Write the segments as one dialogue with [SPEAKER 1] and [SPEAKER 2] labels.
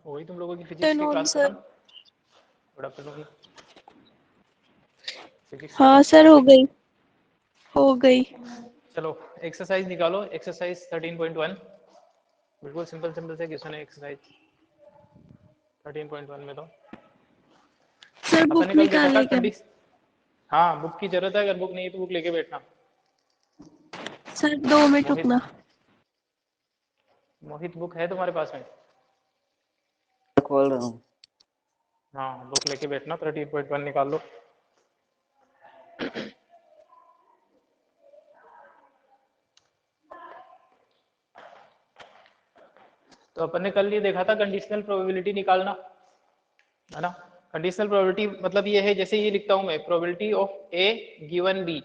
[SPEAKER 1] हो गई तुम लोगों की फिजिक्स की
[SPEAKER 2] आफ्टरनून
[SPEAKER 1] क्लास
[SPEAKER 2] सर।
[SPEAKER 1] खत्म? Good afternoon. फिजिक्स
[SPEAKER 2] हाँ
[SPEAKER 1] खत्म
[SPEAKER 2] सर,
[SPEAKER 1] हो
[SPEAKER 2] हो
[SPEAKER 1] गई?
[SPEAKER 2] गई हो गई।
[SPEAKER 1] चलो एक्सरसाइज निकालो, एक्सरसाइज 13.1। बिल्कुल सिंपल सिंपल से क्वेश्चन है एक्सरसाइज 13.1 में। तो
[SPEAKER 2] सर
[SPEAKER 1] अपन
[SPEAKER 2] बुक
[SPEAKER 1] ने कल देखा था
[SPEAKER 2] निकाले क्या?
[SPEAKER 1] कंडीशन। हाँ बुक की जरूरत है, अगर बुक नहीं है तो बुक लेके बैठना।
[SPEAKER 2] सर 2 मिनट
[SPEAKER 1] मोहित,
[SPEAKER 2] रुकना।
[SPEAKER 1] मोहित बुक है तुम्हारे पास में?
[SPEAKER 3] खोल रहा हूँ।
[SPEAKER 1] हाँ बुक लेके बैठना, 13.1 निकाल लो। तो अपन ने कल ये देखा था कंडीशनल प्रोबेबिलिटी निकालना, है ना। कंडीशनल प्रोबेबिलिटी मतलब ये है, जैसे ये लिखता हूं मैं, probability of A given B.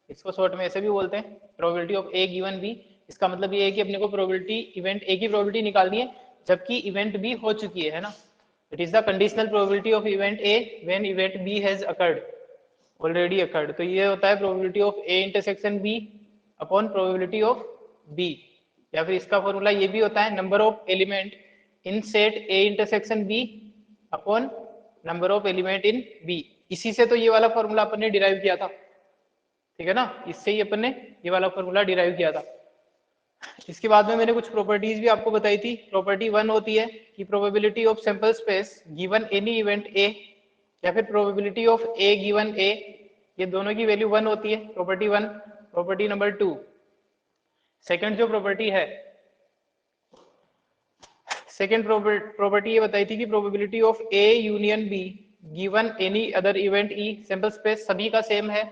[SPEAKER 1] इसको शॉर्ट में ऐसे भी बोलते हैं, probability of A given B. इसका मतलब ये है कि अपने को प्रोबेबिलिटी इवेंट ए की प्रोबेबिलिटी निकालनी है जबकि इवेंट बी हो चुकी है ना। It is the conditional probability of event A when event B has occurred, already occurred. तो ये होता है probability of A intersection B upon probability of B. या फिर इसका फॉर्मूला ये भी होता है, number of element in set A intersection B upon number of element in B. इसी से तो ये वाला फॉर्मूला अपन ने डिराइव किया था, ठीक है ना। इससे ही अपन ने ये वाला फॉर्मूला डिराइव किया था। इसके बाद में मैंने कुछ प्रॉपर्टीज भी आपको बताई थी। प्रॉपर्टी 1 होती है कि probability of sample space given any event A, या फिर प्रोबेबिलिटी ऑफ ए गिवन ए, ये दोनों की वैल्यू 1 होती है, प्रॉपर्टी 1। प्रॉपर्टी नंबर 2, सेकंड जो प्रॉपर्टी है, सेकंड प्रॉपर्टी ये बताई थी कि probability of A union be given any other event E, sample space सभी का सेम है,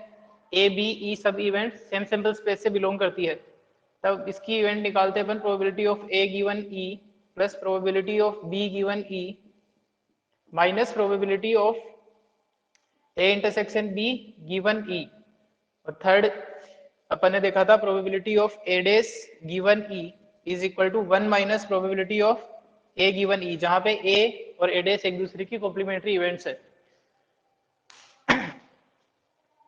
[SPEAKER 1] ए बी ई सब इवेंट सेम सैंपल स्पेस से बिलोंग करती है। तब इसकी इवेंट निकालते हैं अपन, probability of A given E plus probability of B given E minus probability of A intersection B given E. और थर्ड अपन ने देखा था probability of A dash given E is equal to 1 minus probability of A given E, जहां पे A और A dash एक दूसरे की कॉम्प्लीमेंट्री इवेंट्स है।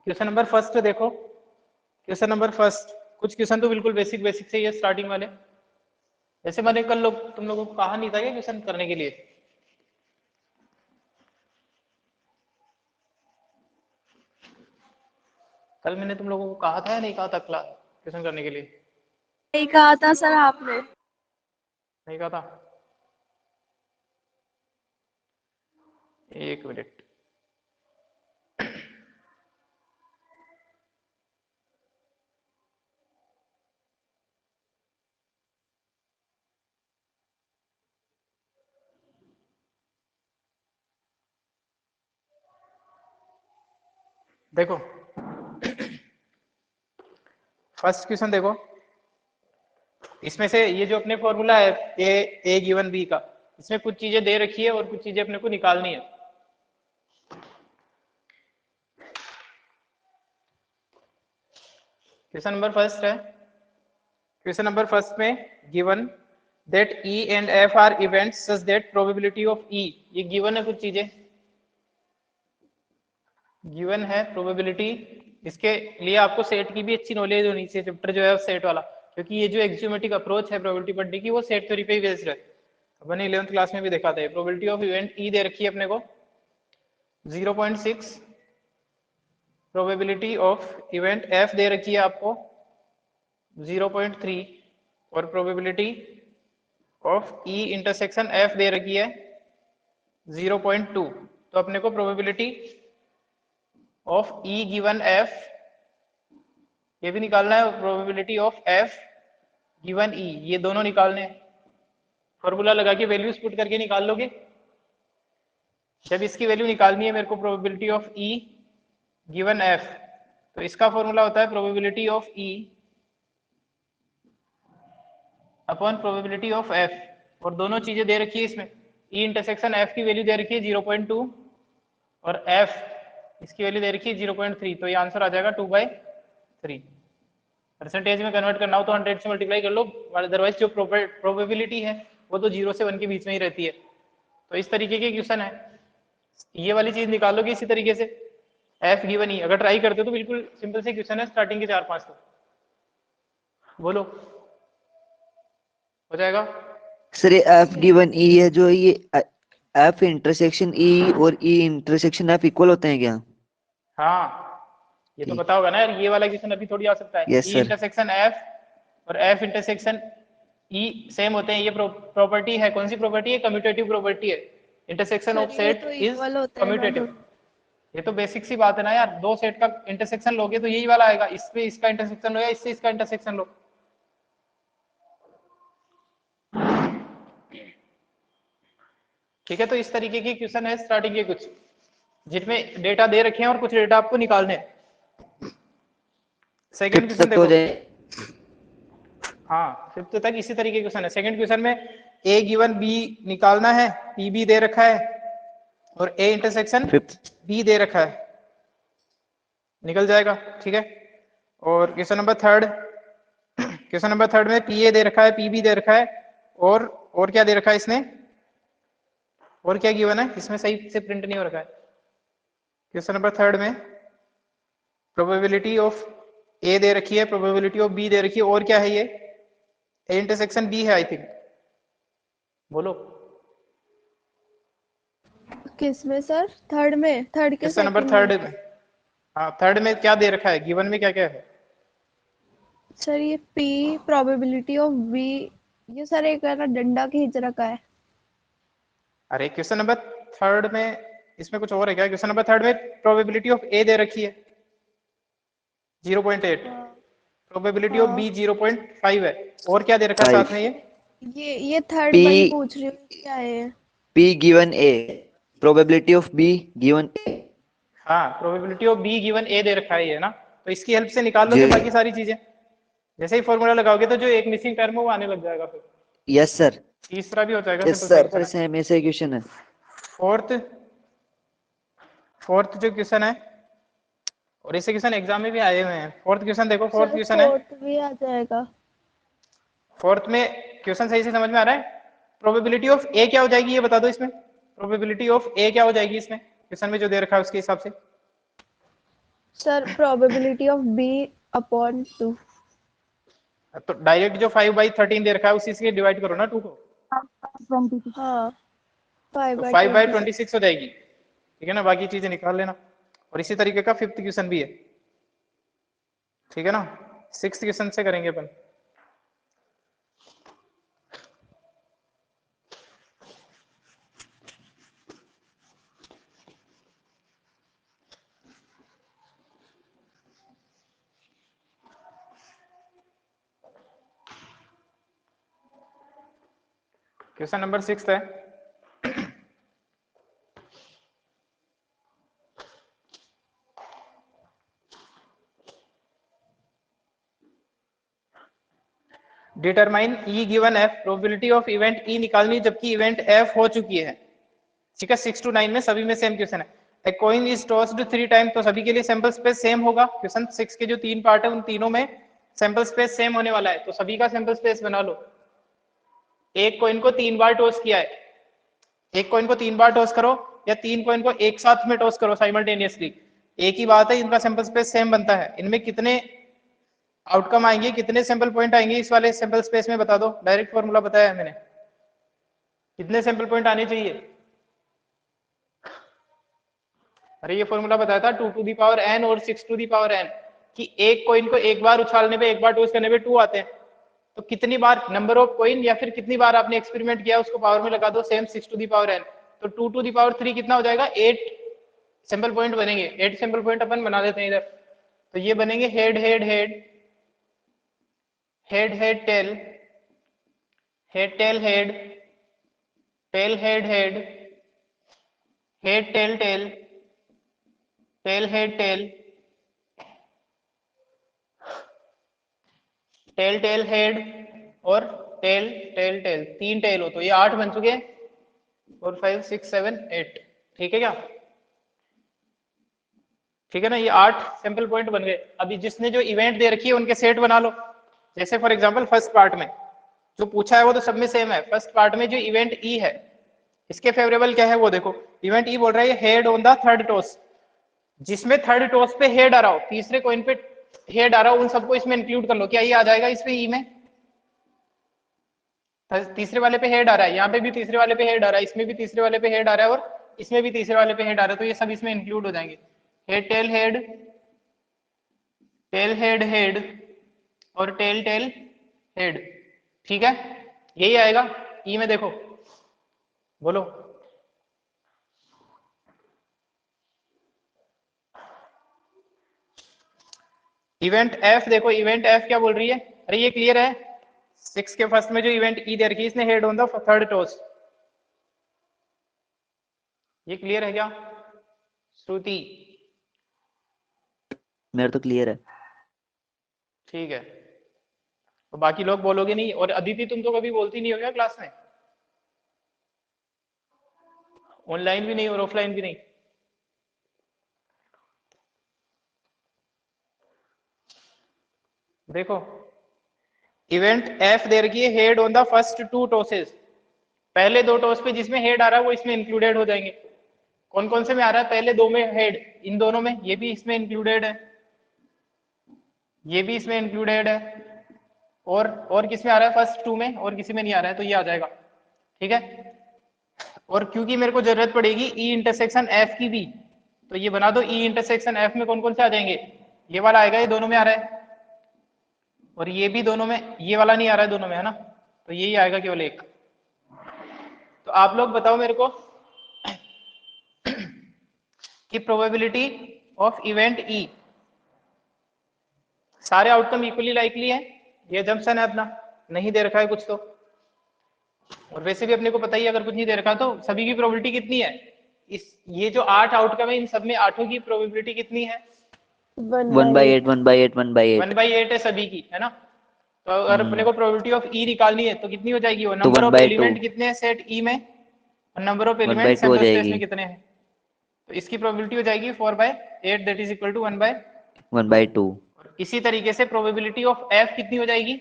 [SPEAKER 1] क्वेश्चन नंबर फर्स्ट देखो, क्वेश्चन नंबर फर्स्ट, कुछ क्वेश्चन तो बिल्कुल बेसिक बेसिक से ही है स्टार्टिंग वाले। जैसे मैंने कल तुम लोगों को कहा नहीं था क्या क्वेश्चन करने के लिए? कल मैंने तुम लोगों को कहा था या नहीं कहा था क्लास क्वेश्चन करने के लिए?
[SPEAKER 2] नहीं कहा था सर आपने।
[SPEAKER 1] नहीं कहा था? एक मिनट। देखो फर्स्ट क्वेश्चन देखो, इसमें से ये जो अपने फॉर्मूला है ए गिवन बी का, इसमें कुछ चीजें दे रखी है और कुछ चीजें अपने को निकालनी है। क्वेश्चन नंबर फर्स्ट है, क्वेश्चन नंबर फर्स्ट में given that E and F are events such that probability of E, ये गिवन है कुछ चीजें, गिवन है प्रोबेबिलिटी। इसके लिए आपको सेट की भी अच्छी नॉलेज होनी चाहिए, चैप्टर जो है सेट वाला, क्योंकि ये जो एक्सियोमेटिक अप्रोच है प्रोबेबिलिटी पढ़ने की वो सेट थ्योरी पे ही बेस्ड है। अपन ने 11th क्लास में भी देखा था। प्रोबेबिलिटी ऑफ इवेंट ई दे रखी है अपने को 0.6, प्रोबेबिलिटी ऑफ इवेंट एफ दे रखी है आपको 0.3, और probability of E intersection F दे रखी है 0.2। तो अपने को probability of E given F ये भी निकालना है, probability of F given E ये दोनों निकालने हैं। फॉर्मूला लगा के वैल्यूज पुट करके निकाल लोगे। जब इसकी वैल्यू निकालनी है मेरे को probability of E given F, तो इसका फॉर्मूला होता है probability of E upon probability of F, और दोनों चीजें दे रखी है इसमें। ई इंटरसेक्शन एफ की वैल्यू दे रखी है 0.2 और एफ इसकी वैल्यू दे रखी है 0.3, तो ये आंसर आ जाएगा 2/3। परसेंटेज में कन्वर्ट करना हो तो 100 से मल्टीप्लाई कर लो, अदरवाइज जो प्रोबेबिलिटी है वो तो 0 से 1 के बीच में ही रहती है। तो इस तरीके के क्वेश्चन है, ये वाली चीज निकालोगे इसी तरीके से, एफ गिवन ई। अगर ट्राई करते हो तो बिल्कुल सिंपल से क्वेश्चन है, स्टार्टिंग के 4-5 तो बोलो हो जाएगा।
[SPEAKER 3] सर एफ गिवन ई है जो ये एफ इंटरसेक्शन ई और ई इंटरसेक्शन एफ इक्वल होते हैं क्या?
[SPEAKER 1] हाँ ये तो
[SPEAKER 3] ठीक।
[SPEAKER 1] पता होगा ना यार, ये वाला क्वेश्चन अभी थोड़ी आ सकता है।
[SPEAKER 3] यस
[SPEAKER 1] ई
[SPEAKER 3] सर।
[SPEAKER 1] इंटरसेक्शन एफ और एफ इंटरसेक्शन ई सेम होते हैं, ये प्रॉपर्टी है। कौन सी प्रॉपर्टी है? कम्यूटेटिव प्रॉपर्टी है। इंटरसेक्शन ऑफ
[SPEAKER 2] सर ये
[SPEAKER 1] सेट
[SPEAKER 2] तो
[SPEAKER 1] इज
[SPEAKER 2] इक्वल होते हैं ना
[SPEAKER 1] कम्यूटेटिव।
[SPEAKER 2] दोनों।
[SPEAKER 1] ये तो बेसिक सी बात है ना यार, दो सेट का इंटरसेक्शन लोगे तो यही वाला आएगा, इसमें इसका इंटरसेक्शन लो या इससे इसका इंटरसेक्शन लो। ठीक है, तो इस तरीके के क्वेश्चन है स्टार्टिंग के कुछ, जिनमें डेटा दे रखे हैं और कुछ डेटा आपको निकालने हैं। सेकंड
[SPEAKER 3] फिफ्थ
[SPEAKER 1] क्वेश्चन
[SPEAKER 3] तक तो हो
[SPEAKER 1] देखो।
[SPEAKER 3] जाए।
[SPEAKER 1] हाँ फिफ्थ तक इसी तरीके के क्वेश्चन है। सेकंड क्वेश्चन में ए गिवन बी निकालना है, पी बी दे रखा है और ए इंटरसेक्शन
[SPEAKER 3] फिफ्थ।
[SPEAKER 1] बी दे रखा है, निकल जाएगा। ठीक है, और question number third, question number third में पी ए दे रखा है, पी बी दे रखा है और क्या दे रखा है इसने, और क्या गिवन है इसमें, सही से प्रिंट नहीं हो रखा है। क्वेश्चन नंबर थर्ड में प्रोबेबिलिटी ऑफ ए दे रखी है, प्रोबेबिलिटी ऑफ बी दे रखी है, और क्या है ये, ए इंटरसेक्शन बी है आई थिंक। बोलो
[SPEAKER 2] किस में सर? थर्ड में? थर्ड के
[SPEAKER 1] क्वेश्चन नंबर
[SPEAKER 2] सेकंड
[SPEAKER 1] थर्ड
[SPEAKER 2] में?
[SPEAKER 1] में। हाँ थर्ड में क्या दे रखा है, गिवन में क्या क्या है?
[SPEAKER 2] सर ये P प्रोबेबिलिटी ऑफ B, ये सर एक है ना डंडा खींच रखा है।
[SPEAKER 1] अरे क्वेश्चन नंबर थर्ड में इसमें कुछ और है क्या? क्वेश्चन नंबर थर्ड में प्रोबेबिलिटी ऑफ ए दे रखी है 0.8,
[SPEAKER 2] हाँ
[SPEAKER 1] प्रोबेबिलिटी ऑफ
[SPEAKER 2] हाँ।
[SPEAKER 1] बी 0.5 है, और क्या दे रखा है साथ
[SPEAKER 3] 5
[SPEAKER 1] में ये?
[SPEAKER 2] ये थर्ड
[SPEAKER 3] पी
[SPEAKER 2] वही पूछ रही हूँ, क्या है?
[SPEAKER 3] P given A, probability of B given A.
[SPEAKER 1] हाँ probability of B given A दे रखा है ये ना, तो इसकी हेल्प से निकाल लोगे
[SPEAKER 3] जी।
[SPEAKER 1] बाकी सारी चीजें। जैसे ही फॉर्मूला लगाओगे तो जो एक मिसिंग टर्म है वो आने लग जाएगा, फिर
[SPEAKER 3] यस सर।
[SPEAKER 1] तीसरा भी हो जाएगा,
[SPEAKER 3] यस
[SPEAKER 1] सिंपल सा
[SPEAKER 3] सर,
[SPEAKER 1] क्वेश्चन है।
[SPEAKER 3] सेम ऐसे क्वेश्चन है।
[SPEAKER 1] फोर्थ, फोर्थ जो क्वेश्चन है, और ऐसे क्वेश्चन एग्जाम में भी आए हुए हैं। फोर्थ क्वेश्चन देखो, फोर्थ
[SPEAKER 2] सर
[SPEAKER 1] क्वेश्चन है।
[SPEAKER 2] फोर्थ भी आ जाएगा।
[SPEAKER 1] फोर्थ में क्वेश्चन सही से समझ में आ रहा है? प्रोबेबिलिटी ऑफ ए क्या हो जाएगी ये बता दो इसमें, प्रोबेबिलिटी ऑफ ए क्या हो जाएगी इसमें क्वेश्चन में जो दे रखा है उसके हिसाब से।
[SPEAKER 2] Sir probability of B upon 2।
[SPEAKER 1] तो डायरेक्ट जो 5/13 दे रखा है उसी से डिवाइड करो ना 2 को,
[SPEAKER 2] हाँ 5
[SPEAKER 1] तो
[SPEAKER 2] बाई
[SPEAKER 1] 5/26
[SPEAKER 2] 26।
[SPEAKER 1] हो जाएगी। ठीक है ना, बाकी चीजें निकाल लेना। और इसी तरीके का फिफ्थ क्वेश्चन भी है। ठीक है ना, सिक्स्थ क्वेश्चन से करेंगे अपन। क्वेश्चन नंबर 6 है। Determine E given F, probability of event ई निकालनी जबकि इवेंट एफ हो चुकी है। ठीक है, 6 to 9 में सभी में सेम क्वेश्चन है। A coin is tossed 3 time, तो सभी के लिए सैंपल स्पेस सेम होगा। क्वेश्चन 6 के जो 3 पार्ट है उन तीनों में सैंपल स्पेस सेम होने वाला है, तो सभी का सैंपल स्पेस बना लो। एक कॉइन को 3 बार टॉस किया है, एक कॉइन को 3 बार टॉस करो या 3 कॉइन को एक साथ में टॉस करो साइमल्टेनियसली, एक ही बात है, इनका सैंपल स्पेस सेम बनता है। इनमें कितने आउटकम आएंगे, कितने सैंपल पॉइंट आएंगे इस वाले सैंपल स्पेस में बता दो। डायरेक्ट फॉर्मूला बताया है मैंने, कितने सैंपल पॉइंट आने चाहिए। अरे ये फॉर्मूला बताया था 2 to the power n और 6 to the power n, कि एक कॉइन को एक बार उछालने पे, एक बार टॉस करने पे 2 आते हैं। तो कितनी बार नंबर ऑफ कॉइन या फिर कितनी बार आपने एक्सपेरिमेंट किया उसको पावर में लगा दो, same 6 to the power n। तो 2 to the power 3 कितना हो जाएगा, 8 सैंपल पॉइंट बनेंगे। 8 सैंपल पॉइंट अपन बना देते हैं इधर, तो ये बनेंगे head head head, head head tail, head tail head, tail head head, head tail tail, tail head tail, tail tail head और टेल टेल टेल, 3 टेल हो तो ये 8 बन चुके हैं। 4 5 6 7 8, ठीक है क्या? ठीक है ना, ये 8 सैंपल पॉइंट बन गए। अभी जिसने जो इवेंट दे रखी है उनके सेट बना लो। जैसे फॉर एग्जांपल फर्स्ट पार्ट में जो पूछा है वो तो सब में सेम है। फर्स्ट पार्ट में जो इवेंट ई है इसके फेवरेबल क्या है वो देखो। इवेंट ई बोल रहा है head on the third toss, जिसमें थर्ड टॉस पे हेड आ रहा हो, तीसरे कॉइन पे हेड आ रहा हो, उन सबको इसमें इंक्लूड कर लो। क्या ये आ जाएगा इसमें ई में? तीसरे वाले पे हेड आ रहा है, यहाँ पे भी तीसरे वाले पे हेड आ रहा है, इसमें भी तीसरे वाले पे हेड आ रहा है, और इसमें भी तीसरे वाले पे हेड आ रहा है, तो ये सब इसमें इंक्लूड हो जाएंगे। Head tail head, tail head head, और टेल टेल हेड। ठीक है, यही आएगा ई में। देखो बोलो। इवेंट एफ देखो, इवेंट एफ क्या बोल रही है? अरे ये क्लियर है, 6 के फर्स्ट में जो इवेंट ई दे रखी है, इसने head on the third toss. ये क्लियर है क्या श्रुति?
[SPEAKER 3] मेरा तो क्लियर है।
[SPEAKER 1] ठीक है, तो बाकी लोग बोलोगे नहीं। और अदिति तुम तो कभी बोलती नहीं हो क्या क्लास में? ऑनलाइन भी नहीं और ऑफलाइन भी नहीं। देखो इवेंट एफ दे रखी है, head on the first 2 tosses. पहले 2 टॉस पे जिसमें हेड आ रहा है वो इसमें इंक्लूडेड हो जाएंगे। कौन कौन से में आ रहा है? पहले 2 में हेड, इन दोनों में, ये भी इसमें इंक्लूडेड है, ये भी इसमें इंक्लूडेड है, और किस में आ रहा है? फर्स्ट 2 में, और किसी में नहीं आ रहा है, तो ये आ जाएगा। ठीक है, और क्योंकि मेरे को जरूरत पड़ेगी ई इंटरसेक्शन एफ की भी, तो ये बना दो। ई इंटरसेक्शन एफ में कौन कौन से आ जाएंगे? ये वाला आएगा, ये दोनों में आ रहा है, और ये भी दोनों में, ये वाला नहीं आ रहा है दोनों में, है ना, तो यही आएगा केवल एक। तो आप लोग बताओ मेरे को कि प्रोबेबिलिटी ऑफ इवेंट ई, सारे आउटकम इक्वली लाइकली है, ये जंक्शन है अपना, नहीं दे रखा है कुछ तो। और वैसे भी अपने को पता ही, अगर कुछ नहीं दे रखा तो सभी की प्रोबेबिलिटी कितनी है? इस ये जो 8 आउटकम है, इन सब में 8 की प्रोबेबिलिटी कितनी है?
[SPEAKER 3] 1/8 1/8 1/8
[SPEAKER 1] 1/8 है सभी की, है ना। तो अगर अपने को प्रोबेबिलिटी ऑफ ई निकालनी है तो कितनी हो जाएगी? वो
[SPEAKER 3] तो
[SPEAKER 1] नंबर ऑफ
[SPEAKER 3] 1/2
[SPEAKER 1] एलिमेंट कितने हैं सेट ई में, और नंबर ऑफ एलिमेंट
[SPEAKER 3] 1/2 हो
[SPEAKER 1] सैंपल स्पेस में
[SPEAKER 3] जाएगी।
[SPEAKER 1] कितने हैं। तो इसकी प्रोबेबिलिटी हो जाएगी 4/8, दैट इज इक्वल टू 1/2।
[SPEAKER 3] 1/2।
[SPEAKER 1] और इसी तरीके से प्रोबेबिलिटी ऑफ एफ कितनी हो जाएगी?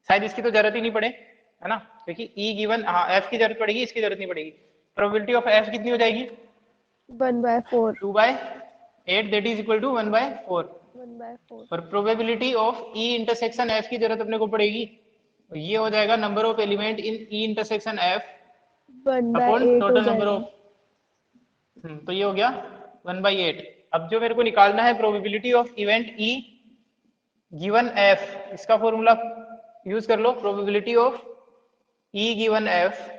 [SPEAKER 1] शायद इसकी तो जरूरत ही नहीं पड़े, है ना, क्योंकि ई गिवन, हाँ एफ की जरूरत पड़ेगी, इसकी जरूरत नहीं पड़ेगी। प्रोबेबिलिटी ऑफ एफ कितनी हो जाएगी?
[SPEAKER 2] 1/4
[SPEAKER 1] 2/8, दैट इज इक्वल टू 1/4।
[SPEAKER 2] 1/4
[SPEAKER 1] और probability of E intersection F की जरूरत अपने को पड़ेगी, तो ये हो जाएगा number of element in E intersection F upon
[SPEAKER 2] 1/8 हो
[SPEAKER 1] टोटल नंबर
[SPEAKER 2] जाएगा।
[SPEAKER 1] ऑफ, तो ये हो गया 1/8। अब जो मेरे को निकालना है probability of event E given F, इसका फॉर्मूला यूज कर लो, probability of E given F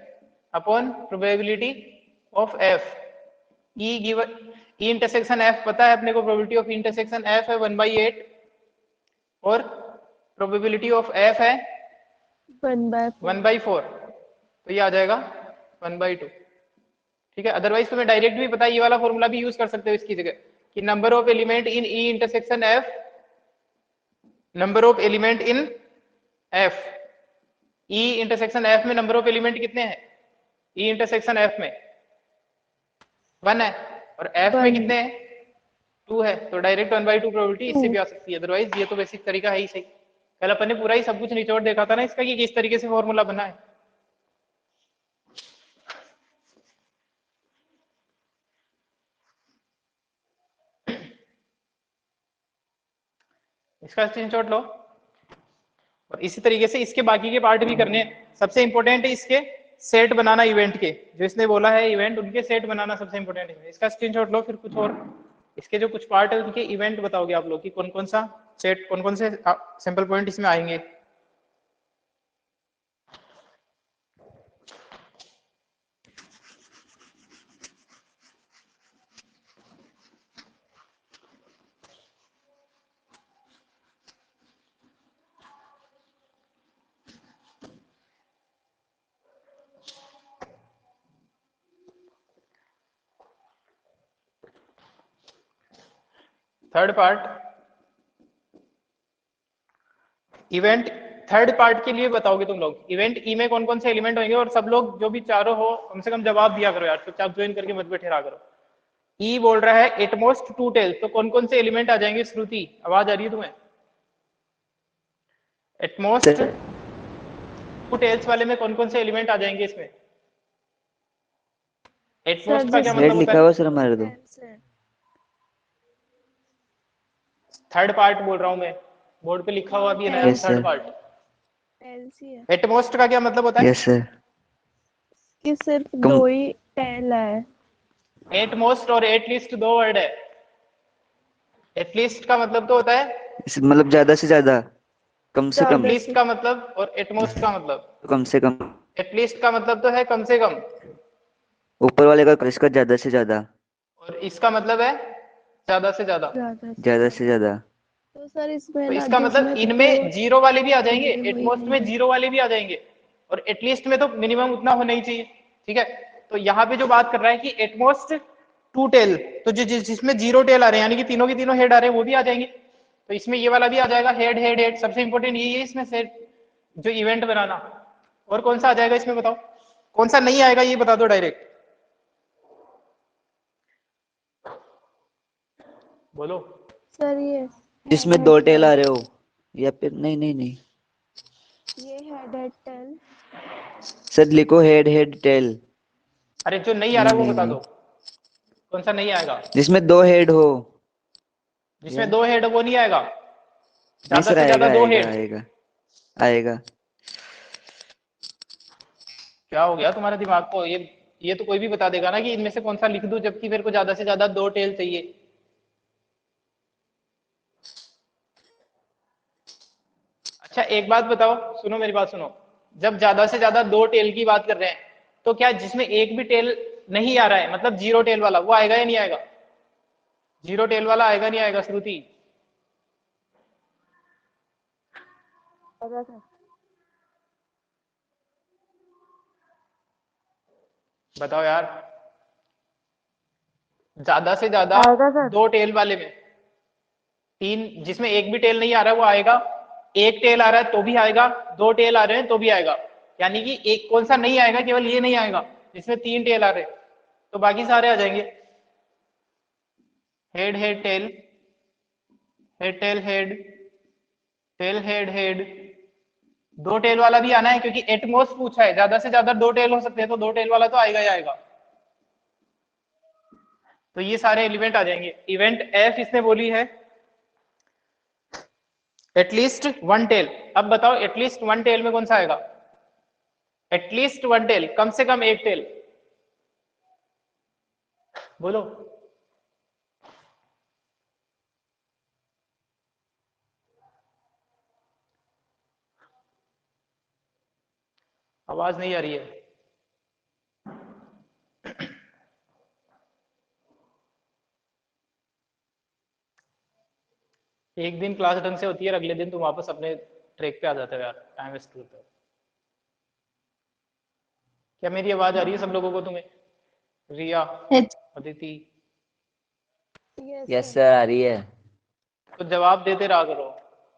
[SPEAKER 1] upon probability of F. E given, E intersection F पता है अपने को, प्रोबेबिलिटी ऑफ इंटरसेक्शन एफ है 1/8, और प्रोबेबिलिटी ऑफ एफ है
[SPEAKER 2] 1/4
[SPEAKER 1] 1/4, तो ये आ जाएगा 1/2। ठीक है, अदरवाइज तुम्हें डायरेक्ट भी पता है, ये वाला फॉर्मूला भी यूज कर सकते हो इसकी जगह, कि number of element in E intersection F, number of element in F. E intersection F में नंबर ऑफ एलिमेंट कितने हैं? ई इंटरसेक्शन एफ में 1 है, और एफ में
[SPEAKER 2] 1
[SPEAKER 1] कितने हैं? 2 है, तो डायरेक्ट 1/2 प्रोबेबिलिटी इससे भी आ सकती है। अदरवाइज ये तो बेसिक तरीका है ही सही। कल अपन ने पूरा ही सब कुछ निचोड़ देखा था ना इसका, कि किस तरीके से फॉर्मूला बना है। इसका स्क्रीनशॉट लो, और इसी तरीके से इसके बाकी के पार्ट भी करने हैं। सबसे इंपॉर्टेंट है इसके सेट बनाना, इवेंट के, जो इसने बोला है इवेंट, उनके सेट बनाना सबसे इंपॉर्टेंट है। इसका स्क्रीनशॉट लो, फिर कुछ और इसके जो कुछ पार्ट है उनके इवेंट बताओगे आप लोग, कि कौन कौन सा सेट, कौन कौन से सिंपल पॉइंट इसमें आएंगे। Third part event, third part के लिए बताओगे तुम लोग, इवेंट ई में कौन कौन से एलिमेंट होंगे। और सब लोग जो भी चारों हो, कम से कम जवाब दिया करो यार, चुपचाप ज्वाइन करके मत बैठे रहा करो। ई बोल रहा है एटमोस्ट 2 टेल्स, तो कौन कौन से एलिमेंट आ जाएंगे? श्रुति आवाज आ रही है तुम्हें? एटमोस्ट 2 टेल्स वाले में कौन कौन से एलिमेंट आ जाएंगे इसमें? एटमोस्ट का क्या
[SPEAKER 3] हेड
[SPEAKER 1] मतलब होता
[SPEAKER 3] लिखा
[SPEAKER 1] है?
[SPEAKER 3] हुआ सर हमारे तो।
[SPEAKER 1] थर्ड पार्ट बोल रहा हूं मैं, बोर्ड पे लिखा हुआ भी है ना
[SPEAKER 3] Yes,
[SPEAKER 1] third
[SPEAKER 3] sir.
[SPEAKER 1] Part.
[SPEAKER 2] LC है
[SPEAKER 1] एटमोस्ट का क्या मतलब होता है?
[SPEAKER 3] Yes sir.
[SPEAKER 2] कि सिर्फ
[SPEAKER 3] कम
[SPEAKER 2] दो ही टेल है।
[SPEAKER 1] एटमोस्ट और एटलीस्ट दो वर्ड है। एटलीस्ट का मतलब तो होता है,
[SPEAKER 3] मतलब ज्यादा से ज्यादा, कम से कम,
[SPEAKER 2] ज्यादा
[SPEAKER 1] एटलीस्ट
[SPEAKER 2] से
[SPEAKER 1] का मतलब और एटमोस्ट का मतलब।
[SPEAKER 3] कम से कम,
[SPEAKER 1] एटलीस्ट का मतलब तो है कम से कम,
[SPEAKER 3] ऊपर वाले का इसका ज्यादा से ज्यादा,
[SPEAKER 1] और इसका मतलब है ज्यादा से ज्यादा।
[SPEAKER 2] ज्यादा से
[SPEAKER 3] ज्यादा
[SPEAKER 2] ज्यादा।
[SPEAKER 3] से ज्यादा।
[SPEAKER 2] तो सर इसमें
[SPEAKER 1] तो
[SPEAKER 2] ना
[SPEAKER 1] इसका मतलब
[SPEAKER 2] जिसमें दो
[SPEAKER 1] इनमें जीरो वाले भी आ जाएंगे,
[SPEAKER 2] ये वही
[SPEAKER 1] एटमोस्ट में
[SPEAKER 2] नहीं है।
[SPEAKER 1] जीरो वाले भी आ जाएंगे, और एटलीस्ट में तो मिनिमम उतना होना ही चाहिए। ठीक है, तो यहाँ पे जो बात कर रहा है कि एटमोस्ट टू टेल, तो जिसमें जीरो टेल आ रहे हैं, यानी कि तीनों के तीनों हेड आ रहे हैं, वो भी आ जाएंगे। तो इसमें ये वाला भी आ जाएगा, हेड हेड हेड। सबसे इंपॉर्टेंट यही है इसमें से जो इवेंट बनाना। और कौन सा आ जाएगा इसमें बताओ, कौन सा नहीं आएगा ये बता दो डायरेक्ट, बोलो।
[SPEAKER 2] सर ये
[SPEAKER 3] जिसमें
[SPEAKER 2] हेड
[SPEAKER 3] दो टेल
[SPEAKER 2] टेल,
[SPEAKER 3] आ रहे हो, या फिर नहीं नहीं नहीं
[SPEAKER 2] ये हेड टेल।
[SPEAKER 3] सर, लिखो हेड हेड टेल।
[SPEAKER 1] अरे जो नहीं आ
[SPEAKER 3] नहीं
[SPEAKER 1] रहा है वो
[SPEAKER 3] नहीं
[SPEAKER 1] बता
[SPEAKER 3] नहीं,
[SPEAKER 1] दो, कौन सा नहीं आएगा?
[SPEAKER 3] जिसमें दो हेड हो।
[SPEAKER 1] जिसमें
[SPEAKER 3] या
[SPEAKER 1] दो हेड वो नहीं आएगा,
[SPEAKER 3] नहीं
[SPEAKER 1] ज्यादा
[SPEAKER 3] सर,
[SPEAKER 1] से ज्यादा
[SPEAKER 3] आएगा
[SPEAKER 1] दो
[SPEAKER 3] आएगा
[SPEAKER 1] हेड।
[SPEAKER 3] आएगा आएगा।
[SPEAKER 1] क्या हो गया तुम्हारे दिमाग को? ये तो कोई भी बता देगा ना कि इनमें से कौन सा लिख दूं, जबकि मेरे को ज्यादा से ज्यादा दो टेल चाहिए। अच्छा एक बात बताओ, सुनो मेरी बात सुनो। जब ज्यादा से ज्यादा दो टेल की बात कर रहे हैं, तो क्या जिसमें एक भी टेल नहीं आ रहा है, मतलब जीरो टेल वाला, वो आएगा या नहीं आएगा? जीरो टेल वाला आएगा नहीं आएगा श्रुति? बताओ यार। ज्यादा से ज्यादा दो टेल वाले में, तीन जिसमें एक भी टेल नहीं आ रहा है वो आएगा, एक टेल आ रहा है तो भी आएगा, दो टेल आ रहे हैं तो भी आएगा। यानी कि एक कौन सा नहीं आएगा, केवल ये नहीं आएगा जिसमें तीन टेल आ रहे हैं, तो बाकी सारे आ जाएंगे। Head head tail, head tail head, tail head head. दो टेल वाला भी आना है क्योंकि एटमोस्ट पूछा है, ज्यादा से ज्यादा दो टेल हो सकते हैं, तो दो टेल वाला तो आएगा ही आएगा। तो ये सारे एलिमेंट आ जाएंगे। इवेंट एफ इसने बोली है एटलीस्ट वन टेल। अब बताओ एटलीस्ट वन टेल में कौन सा आएगा? एटलीस्ट वन टेल, कम से कम एक टेल, बोलो। आवाज नहीं आ रही है। एक दिन क्लास ढंग से होती है और अगले दिन तुम वापस अपने ट्रैक पे आ जाते हो यार, टाइम वेस्ट करते हो। क्या मेरी आवाज आ रही है सब लोगों को? तुम्हें, Riya, Aditi?
[SPEAKER 2] Yes
[SPEAKER 3] yes
[SPEAKER 2] sir.
[SPEAKER 3] Sir, आ रही है।
[SPEAKER 1] तो जवाब देते रहा करो।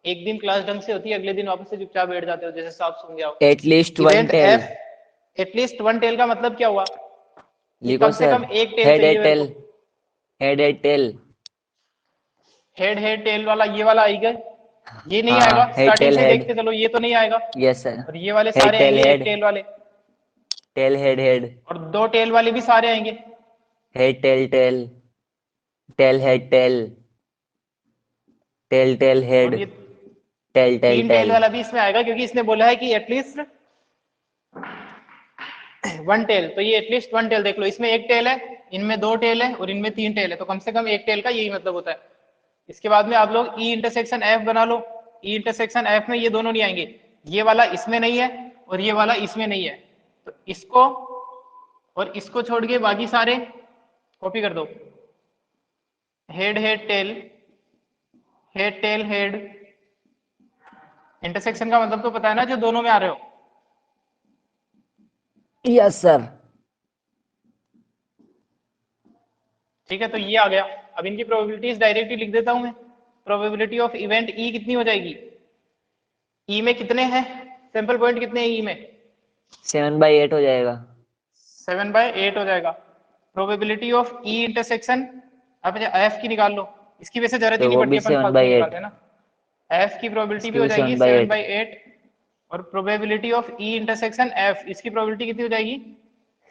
[SPEAKER 1] एक दिन क्लास ढंग से होती है, अगले दिन वापस से चुपचाप बैठ जाते हो जैसे सांप सूंघ जाओ।
[SPEAKER 3] At least one
[SPEAKER 1] event
[SPEAKER 3] tail.
[SPEAKER 1] If at least one tail का मतलब क्या हुआ? कि
[SPEAKER 3] लिखो
[SPEAKER 1] कम से
[SPEAKER 3] सर,
[SPEAKER 1] कम एक टेल
[SPEAKER 3] हेड
[SPEAKER 1] चाहिए
[SPEAKER 3] हेड
[SPEAKER 1] मेरे
[SPEAKER 3] टेल,
[SPEAKER 1] को।
[SPEAKER 3] Head head tail.
[SPEAKER 1] Head head tell वाला ये वाला आएगा, ये नहीं आएगा।
[SPEAKER 3] हाँ, हेड
[SPEAKER 1] स्टार्टिंग
[SPEAKER 3] टेल
[SPEAKER 1] से ही
[SPEAKER 3] हेड।
[SPEAKER 1] देखते चलो, ये तो नहीं आएगा।
[SPEAKER 3] Yes sir.
[SPEAKER 1] और ये वाले
[SPEAKER 3] हेड
[SPEAKER 1] सारे
[SPEAKER 3] टेल
[SPEAKER 1] आएंगे एक
[SPEAKER 3] हेड,
[SPEAKER 1] टेल वाले,
[SPEAKER 3] टेल हेड हेड,
[SPEAKER 1] और दो टेल वाले भी सारे आएंगे।
[SPEAKER 3] Head tail tail, tail head tail, tail tail
[SPEAKER 1] और
[SPEAKER 3] हेड,
[SPEAKER 1] ये
[SPEAKER 3] टेल टेल
[SPEAKER 1] तीन टेल
[SPEAKER 3] टेल।
[SPEAKER 1] वाला भी इसमें आएगा क्योंकि इसने बोला है कि एटलीस्ट वन टेल। तो ये एटलीस्ट वन टेल देख लो, इसमें एक टेल है, इनमें दो टेल है, और इनमें तीन टेल है, तो कम से कम एक टेल का यही मतलब होता है। इसके बाद में आप लोग ई इंटरसेक्शन एफ बना लो। ई इंटरसेक्शन एफ में ये दोनों नहीं आएंगे, ये वाला इसमें नहीं है और ये वाला इसमें नहीं है, तो इसको और इसको छोड़ के बाकी सारे कॉपी कर दो। Head head tail, head tail head. Intersection का मतलब तो पता है ना, जो दोनों में आ रहे हो।
[SPEAKER 3] Yes sir.
[SPEAKER 1] ठीक है, तो ये आ गया। अब इनकी प्रोबेबिलिटीज डायरेक्टली लिख देता हूं मैं। प्रोबेबिलिटी ऑफ इवेंट ई कितनी हो जाएगी? ई में कितने हैं, सैंपल पॉइंट कितने हैं ई में?
[SPEAKER 3] 7/8 हो जाएगा।
[SPEAKER 1] 7/8 हो जाएगा। प्रोबेबिलिटी ऑफ ई इंटरसेक्शन, अब एफ की निकाल लो। इसकी वैसे जरूरत ही
[SPEAKER 3] तो
[SPEAKER 1] नहीं
[SPEAKER 3] वो
[SPEAKER 1] पड़ती,
[SPEAKER 3] भी
[SPEAKER 1] अपन
[SPEAKER 3] सेवन
[SPEAKER 1] फालतू
[SPEAKER 3] बाई
[SPEAKER 1] में
[SPEAKER 3] एट
[SPEAKER 1] निकालते हैं ना। एफ की प्रोबेबिलिटी भी
[SPEAKER 3] इसकी
[SPEAKER 1] हो
[SPEAKER 3] भी
[SPEAKER 1] जाएगी
[SPEAKER 3] 7/8।
[SPEAKER 1] 7/8। और probability of E intersection F, इसकी प्रोबेबिलिटी कितनी हो जाएगी?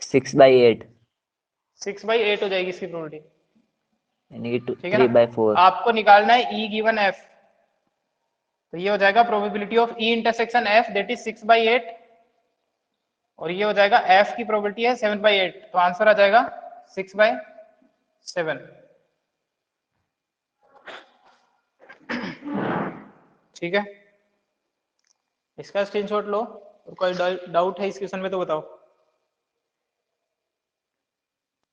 [SPEAKER 3] 6/8,
[SPEAKER 1] 6/8 हो जाएगी इसकी प्रोबेबिलिटी।
[SPEAKER 3] यानी कि
[SPEAKER 1] ठीक है ना?
[SPEAKER 3] 3/4।
[SPEAKER 1] आपको निकालना है ई गिवन एफ। तो ये हो जाएगा probability of E intersection F that is 6/8 और ये हो जाएगा एफ की प्रोबेबिलिटी है 7/8, तो आंसर आ जाएगा 6/7। ठीक है, इसका स्क्रीनशॉट लो और कोई डाउट है इस क्वेश्चन में तो बताओ।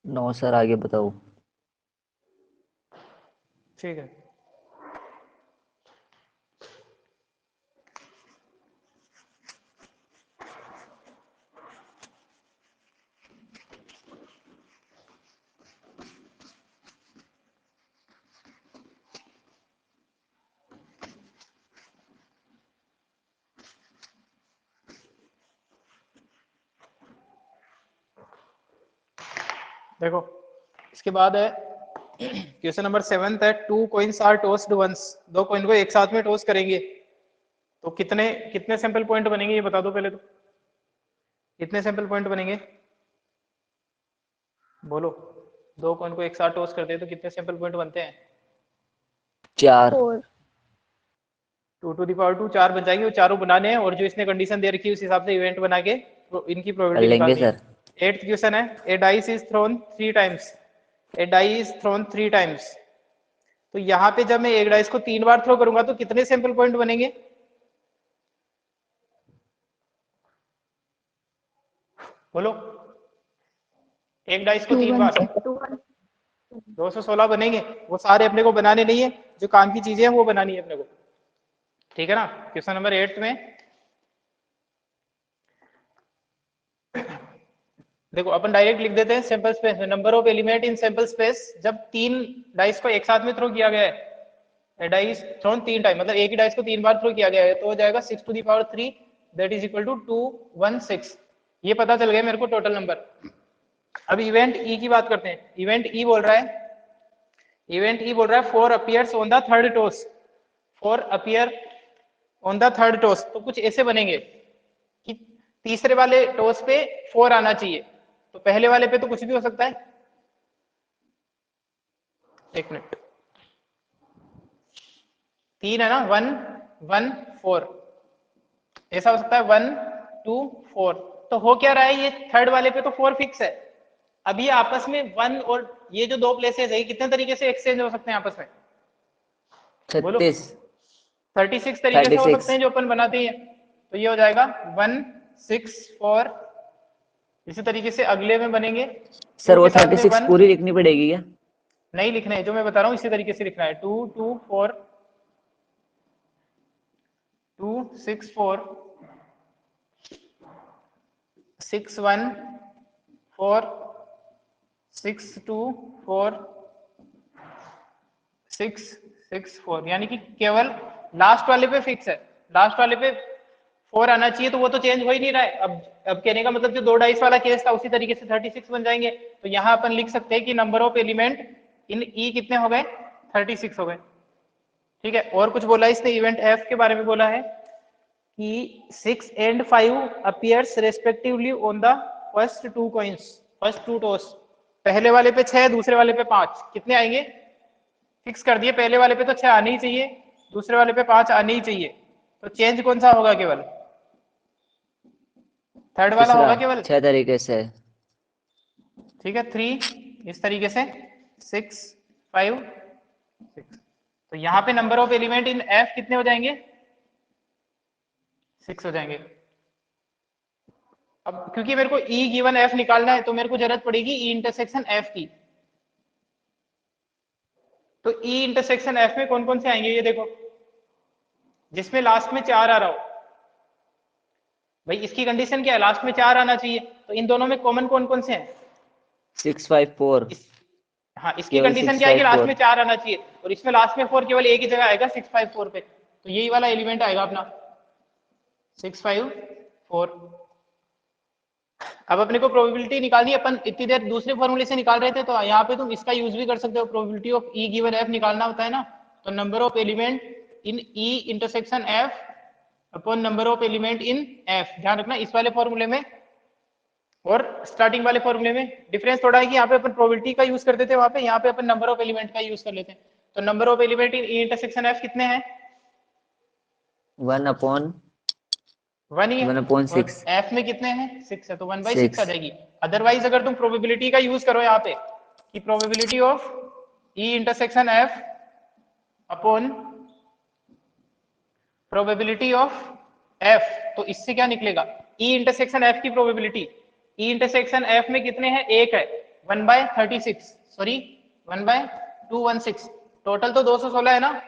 [SPEAKER 3] नो सर, आगे बताओ।
[SPEAKER 1] ठीक है, देखो इसके बाद है क्वेश्चन नंबर 7 है 2 coins are tossed once, 2 coin को एक साथ में टॉस करेंगे तो कितने कितने सैंपल पॉइंट बनेंगे ये बता दो पहले तो। कितने सैंपल पॉइंट बनेंगे बोलो। 2 कॉइन को एक साथ टॉस करते हैं तो कितने सैंपल पॉइंट बनते हैं?
[SPEAKER 3] 4।
[SPEAKER 2] 4।
[SPEAKER 1] 2 4 बन जाएंगे, वो चारों बनाने हैं और जो इसने कंडीशन दे रखी है उस हिसाब से इवेंट बना के इनकी
[SPEAKER 3] कर
[SPEAKER 1] प्रोबेबिलिटी
[SPEAKER 3] लेंगे
[SPEAKER 1] निकालनी है।
[SPEAKER 3] सर।
[SPEAKER 1] 8th क्वेश्चन है a dice is thrown 3 times, a die is thrown 3 times. तो यहाँ पे जब मैं एक डाइस को 3 बार थ्रो करूंगा तो कितने सैंपल पॉइंट बनेंगे? बोलो। एक डाइस को 3 बार 216 बनेंगे, वो सारे अपने को बनाने नहीं है, जो काम की चीजें हैं वो बनानी है अपने को। ठीक है ना। क्वेश्चन नंबर 8 में देखो अपन डायरेक्ट लिख देते हैं सैंपल स्पेस में number of element in sample space. जब 3 डाइस को एक साथ में थ्रो किया गया है, डाइस थ्रोन 3 टाइम मतलब एक ही डाइस को 3 बार थ्रो किया गया है, तो हो जाएगा 6⁻³ दैट इज इक्वल टू 216। ये पता चल गया मेरे को टोटल नंबर। अब इवेंट ई की बात करते हैं। इवेंट ई बोल रहा है 4 appears on the third toss, 4 appear on the third toss. तो कुछ ऐसे बनेंगे कि तीसरे वाले टॉस पे 4 आना चाहिए, तो पहले वाले पे तो कुछ भी हो सकता है। एक मिनट, 3 है ना, 1 1 4 ऐसा हो सकता है, 1 2 4। तो हो क्या रहा है, ये थर्ड वाले पे तो 4 फिक्स है। अब ये आपस में 1 और ये जो 2 प्लेसेस है कितने तरीके से एक्सचेंज हो सकते हैं आपस में? बोलो।
[SPEAKER 3] 36।
[SPEAKER 1] 36 तरीके से हो
[SPEAKER 3] 36।
[SPEAKER 1] सकते हैं जो अपन बनाते हैं। तो ये हो जाएगा 1 6 4। इसी तरीके से अगले में बनेंगे
[SPEAKER 3] सर
[SPEAKER 1] 2
[SPEAKER 3] वो
[SPEAKER 1] के साथ में
[SPEAKER 3] 36
[SPEAKER 1] 1
[SPEAKER 3] पूरी लिखनी पड़ेगी क्या?
[SPEAKER 1] नहीं लिखना है, जो मैं बता रहा हूँ इसी तरीके से लिखना है। 2 2 4 2 6 4 6 1 4 6 2 4 6 6 4, यानी कि केवल लास्ट वाले पे फिक्स है। लास्ट वाले पे 4 आना चाहिए, तो वो तो चेंज हो ही नहीं रहा है। अब कहने का मतलब जो 2 डाइस वाला केस था उसी तरीके से 36 बन जाएंगे। तो यहाँ अपन लिख सकते हैं कि नंबर ऑफ एलिमेंट इन ई कितने हो गए? 36 हो गए। ठीक है, और कुछ बोला इसने इवेंट एफ के बारे में बोला है कि 6 and 5 appears respectively on the first 2 coins, first 2 toss। पहले वाले पे 6, दूसरे वाले पे 5, कितने आएंगे? फिक्स कर दिए, पहले वाले पे तो 6 आने ही चाहिए, दूसरे वाले पे 5 आने ही चाहिए। तो चेंज कौन सा होगा? केवल थर्ड वाला
[SPEAKER 3] तीसरा
[SPEAKER 1] होगा केवल।
[SPEAKER 3] 6 तरीके से।
[SPEAKER 1] ठीक है, 3 इस तरीके से, 6 5 6। तो यहाँ पे number of element in F कितने हो जाएंगे? 6 हो जाएंगे। अब क्योंकि मेरे को ई गिवन एफ निकालना है तो मेरे को जरूरत पड़ेगी ई इंटरसेक्शन एफ की। तो ई इंटरसेक्शन एफ में कौन कौन से आएंगे ये देखो, जिसमें लास्ट में 4 आ रहा हो। भाई इसकी कंडीशन क्या है? लास्ट में 4 आना चाहिए, तो इन दोनों में कॉमन कौन कौन से हैं?
[SPEAKER 3] 6 5 4।
[SPEAKER 1] हाँ, इसकी
[SPEAKER 3] केवल
[SPEAKER 1] कंडीशन
[SPEAKER 3] 6
[SPEAKER 1] क्या है कि
[SPEAKER 3] 5
[SPEAKER 1] लास्ट
[SPEAKER 3] 4।
[SPEAKER 1] में 4 आना चाहिए, और इसमें लास्ट में 4 केवल एक ही जगह आएगा 6 5 4 पे। तो यही वाला एलिमेंट आएगा अपना 6 5 4। अब अपने को प्रोबेबिलिटी निकालनी है। अपन इतनी देर दूसरे फॉर्मूले से निकाल रहे थे, तो यहाँ पे तुम इसका यूज भी कर सकते हो। Probability of E given F निकालना होता है ना, तो number of element in E intersection F upon number of element in F. ध्यान रखना इस वाले फॉर्मूले में और स्टार्टिंग वाले फॉर्मूले में डिफरेंस थोड़ा है कि यहाँ पे अपन प्रोबेबिलिटी का यूज करते थे, वहां पे यहाँ पे अपन नंबर ऑफ एलिमेंट का यूज कर लेते हैं। तो number of element in E intersection F कितने हैं?
[SPEAKER 3] 1/6
[SPEAKER 1] 1 ही है,
[SPEAKER 3] 1/6
[SPEAKER 1] और एफ में कितने हैं 6 है, तो 1/6 आ
[SPEAKER 3] 6
[SPEAKER 1] जाएगी। अदरवाइज अगर तुम प्रोबेबिलिटी का यूज करो यहाँ पे कि probability of E intersection F upon probability of F, तो इससे क्या निकलेगा, ई इंटरसेक्शन एफ की प्रोबेबिलिटी, ई इंटरसेक्शन एफ में कितने हैं, एक है, 1/36, सॉरी 1/216, टोटल तो 216 है ना,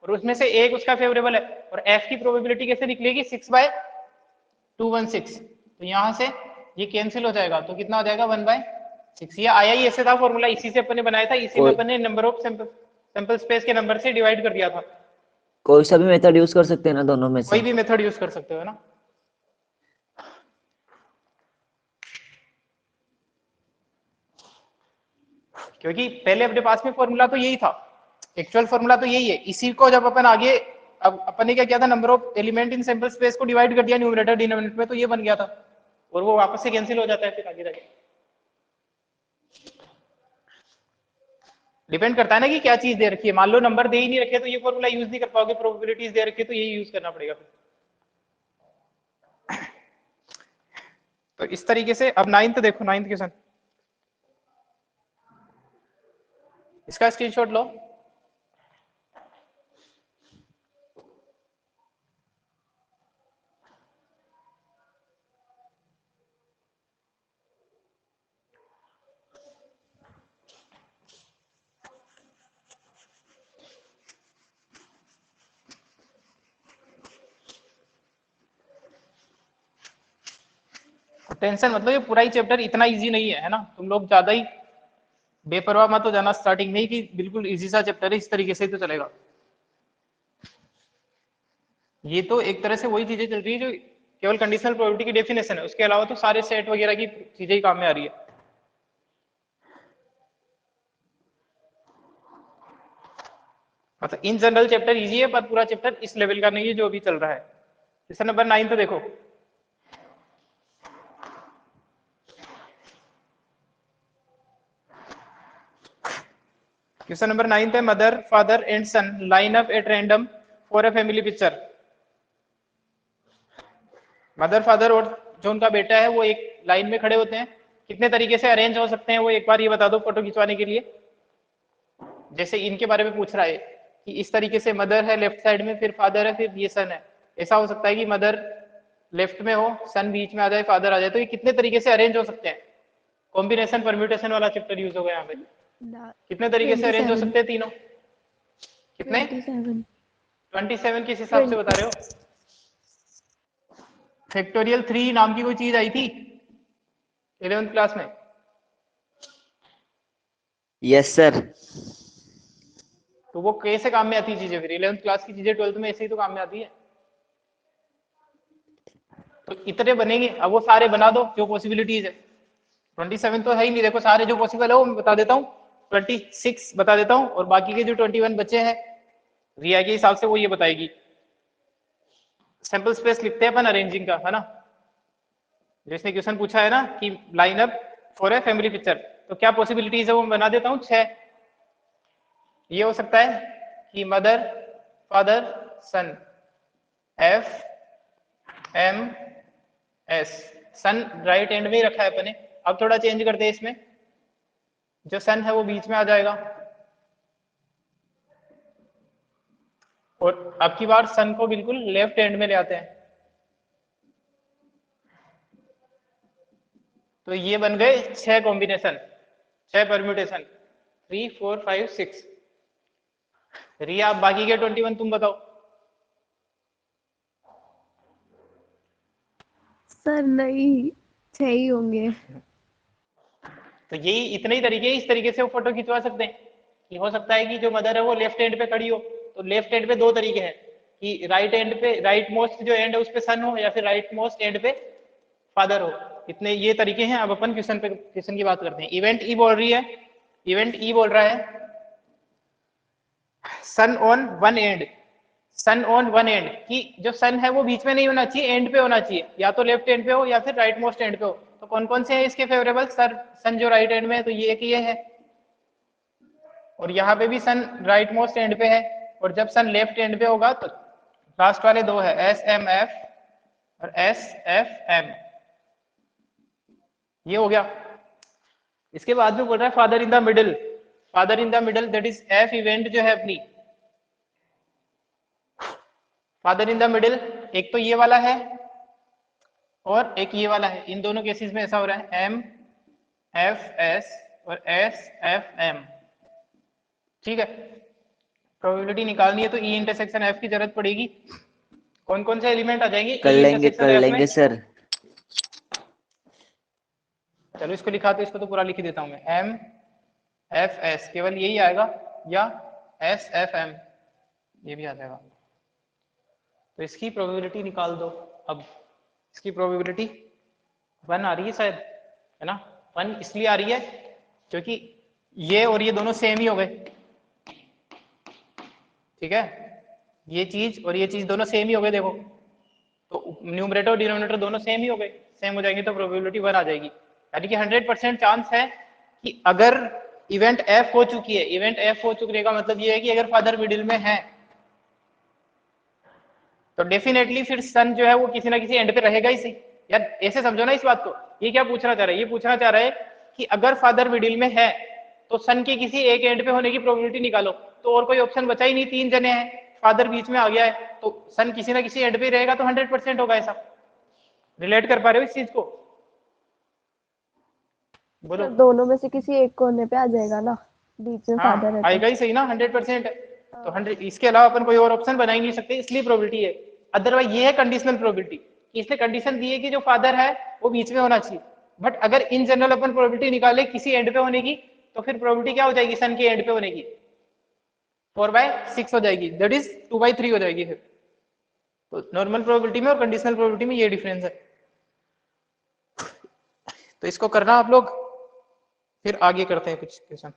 [SPEAKER 1] और उसमें से एक उसका फेवरेबल है, और एफ की प्रोबेबिलिटी कैसे निकलेगी, 6/216, तो यहां से ये कैंसिल हो जाएगा, तो कितना हो जाएगा 1/6। ये आया ही ऐसे था फॉर्मूला, इसी से अपन ने बनाया था, इसी में
[SPEAKER 3] कोई
[SPEAKER 1] अपन ने नंबर ऑफ सैंपल स्पेस के नंबर से डिवाइड कर दिया था।
[SPEAKER 3] कोई सा भी मेथड यूज कर सकते हैं ना दोनों में से?
[SPEAKER 1] कोई भी मेथड यूज कर सकते हो ना। क्योंकि पहले अपने पास में फॉर्मूला तो यही था, एक्चुअल फॉर्मूला तो यही है, इसी को जब अपन आगे, अब अपन ने क्या किया था, number of element in sample space को डिवाइड कर दिया न्यूमरेटर डिनोमिनेटर में, तो ये बन गया था, और वो वापस से कैंसिल हो जाता है फिर आगे जाके। डिपेंड करता है ना कि क्या चीज दे रखी है, मान लो नंबर दे ही नहीं रखे तो ये फॉर्मूला यूज नहीं कर पाओगे, प्रोबेबिलिटीज दे रखी है तो यही यूज करना पड़ेगा फिर। तो इस तरीके से अब 9th देखो, 9th क्वेश्चन, इसका स्क्रीनशॉट लो। टेंशन मतलब ये पूरा ही चैप्टर इतना इजी नहीं है ना, तुम लोग ज्यादा ही बेपरवाह मत हो जाना स्टार्टिंग में ही कि बिल्कुल इजी सा चैप्टर है, इस तरीके से ही तो चलेगा। ये तो एक तरह से वही चीजें चल रही है जो केवल कंडीशनल प्रोबेबिलिटी की डेफिनेशन है, उसके अलावा तो सारे सेट वगैरह की चीजें ही काम में आ रही है। मतलब इन जनरल चैप्टर इजी है, पर पूरा चैप्टर इस लेवल का नहीं है जो अभी चल रहा है। क्वेश्चन नंबर 9 तो देखो, क्वेश्चन नंबर 9 है, mother father and son line up at random for a family picture. Mother father और जो उनका बेटा है वो एक लाइन में खड़े होते हैं, कितने तरीके से अरेंज हो सकते हैं वो एक बार ये बता दो फोटो खिंचवाने के लिए। जैसे इनके बारे में पूछ रहा है कि इस तरीके से मदर है लेफ्ट साइड में, फिर फादर है, फिर ये सन है। ऐसा हो सकता है कि मदर लेफ्ट में हो, सन बीच में आ जाए, फादर आ जाए, तो ये कितने तरीके से अरेंज हो सकते हैं। कॉम्बिनेशन परम्यूटेशन वाला चैप्टर यूज होगा यहाँ पे। कितने तरीके से अरेंज हो
[SPEAKER 2] 27
[SPEAKER 1] सकते हैं तीनों, कितने,
[SPEAKER 2] 27
[SPEAKER 1] 27 किस हिसाब से बता रहे हो। फैक्टोरियल 3 नाम की कोई चीज आई थी 11th क्लास में?
[SPEAKER 3] Yes sir.
[SPEAKER 1] तो वो कैसे काम में आती है चीजें, फिर 11th क्लास की चीजें 12th में ऐसे ही तो काम में आती है। तो इतने बनेंगे, अब वो सारे बना दो जो पॉसिबिलिटीज है। 27 तो है ही नहीं, देखो सारे जो पॉसिबल है वो मैं बता देता हूँ, 26 बता देता हूँ, और बाकी के जो 21 बचे हैं रिया के हिसाब से वो ये बताएगी। सैंपल स्पेस लिखते हैं अपन अरेंजिंग का, है ना, जिसने क्वेश्चन पूछा है ना कि line up for a family picture, तो क्या पॉसिबिलिटीज है वो मैं बना देता हूँ 6। ये हो सकता है कि mother father son, F M S, son right end में ही रखा है अपने, अब थोड़ा चेंज करते हैं इसमें, जो सन है वो बीच में आ जाएगा, और अब की बार सन को बिल्कुल लेफ्ट एंड में ले आते हैं। तो ये बन गए 6 कॉम्बिनेशन, 6 परम्यूटेशन, 3 4 5 6। रिया आप बाकी के 21 तुम बताओ।
[SPEAKER 2] सर नहीं 6 ही होंगे।
[SPEAKER 1] तो यही इतने ही तरीके, इस तरीके से वो फोटो खिंचवा सकते हैं कि हो सकता है कि जो मदर है वो लेफ्ट एंड पे खड़ी हो, तो लेफ्ट एंड पे 2 तरीके हैं कि राइट एंड पे, राइट मोस्ट जो एंड है उस पे सन हो, या फिर राइट मोस्ट एंड पे फादर हो। इतने ये तरीके हैं। अब अपन क्वेश्चन की बात करते हैं। इवेंट ई बोल रही है, इवेंट ई बोल रहा है sun on one end, sun on one end, कि जो सन है वो बीच में नहीं होना चाहिए, एंड पे होना चाहिए, या तो लेफ्ट एंड पे हो या फिर राइट मोस्ट एंड पे हो। तो कौन कौन से हैं इसके फेवरेबल, सर सन जो राइट एंड में है तो ये एक ये है, और यहाँ पे भी सन राइट मोस्ट एंड पे है, और जब सन लेफ्ट एंड पे होगा तो लास्ट वाले दो है SMF और SFM, ये हो गया। इसके बाद में बोल रहा है father in the middle, father in the middle that is F event जो है अपनी, फादर इन द मिडिल एक तो ये वाला है और एक ये वाला है, इन दोनों केसेस में ऐसा हो रहा है MFS और SFM, ठीक है। प्रोबेबिलिटी निकालनी है तो E इंटरसेक्शन F की जरूरत पड़ेगी। कौन कौन से एलिमेंट आ जाएंगे
[SPEAKER 3] कर
[SPEAKER 1] E
[SPEAKER 3] लेंगे
[SPEAKER 1] इंटरसेक्शन F में?
[SPEAKER 3] सर।
[SPEAKER 1] चलो इसको लिखा तो इसको तो पूरा लिख ही देता हूं मैं, MFS केवल यही आएगा या SFM ये भी आ जाएगा। तो इसकी प्रोबेबिलिटी निकाल दो। अब इसकी प्रोबेबिलिटी 1 आ रही है शायद, है ना। 1 इसलिए आ रही है क्योंकि ये और ये दोनों सेम ही हो गए, ठीक है, ये चीज और ये चीज दोनों सेम ही हो गए, देखो तो न्यूमरेटर और डिनोमिनेटर दोनों सेम ही हो गए, सेम हो जाएंगे तो प्रोबेबिलिटी 1 आ जाएगी। यानी कि 100% चांस है कि अगर इवेंट F हो चुकी है, इवेंट F हो चुकने का मतलब ये है कि अगर फादर मिडिल में है तो डेफिनेटली फिर सन जो है वो किसी ना किसी एंड पे रहेगा ही सही। यार ऐसे समझो ना इस बात को, ये क्या पूछना चाह रहा है, ये पूछना चाह रहा है कि अगर फादर मिडिल में है तो सन के किसी एक एंड पे होने की प्रोबेबिलिटी निकालो, तो और कोई ऑप्शन बचा ही नहीं, 3 जने हैं, फादर बीच में आ गया है तो सन किसी ना किसी एंड पे रहेगा, तो 100% होगा। ऐसा रिलेट कर पा रहे हो इस चीज को? बोलो।
[SPEAKER 2] तो दोनों में से किसी एक कोने पे आ जाएगा ना, बीच में फादर है
[SPEAKER 1] हाँ आएगा
[SPEAKER 2] तो।
[SPEAKER 1] ही सही ना, 100%। तो 100 इसके अलावा अपन कोई और ऑप्शन बना ही नहीं सकते, इसलिए प्रोबेबिलिटी है। अदरवाइज ये है कंडीशनल प्रोबेबिलिटी, इसने कंडीशन दी है कि जो फादर है वो बीच में होना चाहिए। बट अगर इन जनरल अपन प्रोबेबिलिटी निकाले किसी एंड पे होने की, तो फिर प्रोबेबिलिटी क्या हो जाएगी सन के एंड पे होने की? 4/6 हो जाएगी, दैट इज 2/3 हो जाएगी फिर। तो नॉर्मल प्रोबेबिलिटी में और कंडीशनल प्रोबेबिलिटी में ये डिफरेंस है। तो इसको करना आप लोग, फिर आगे करते हैं कुछ क्वेश्चन।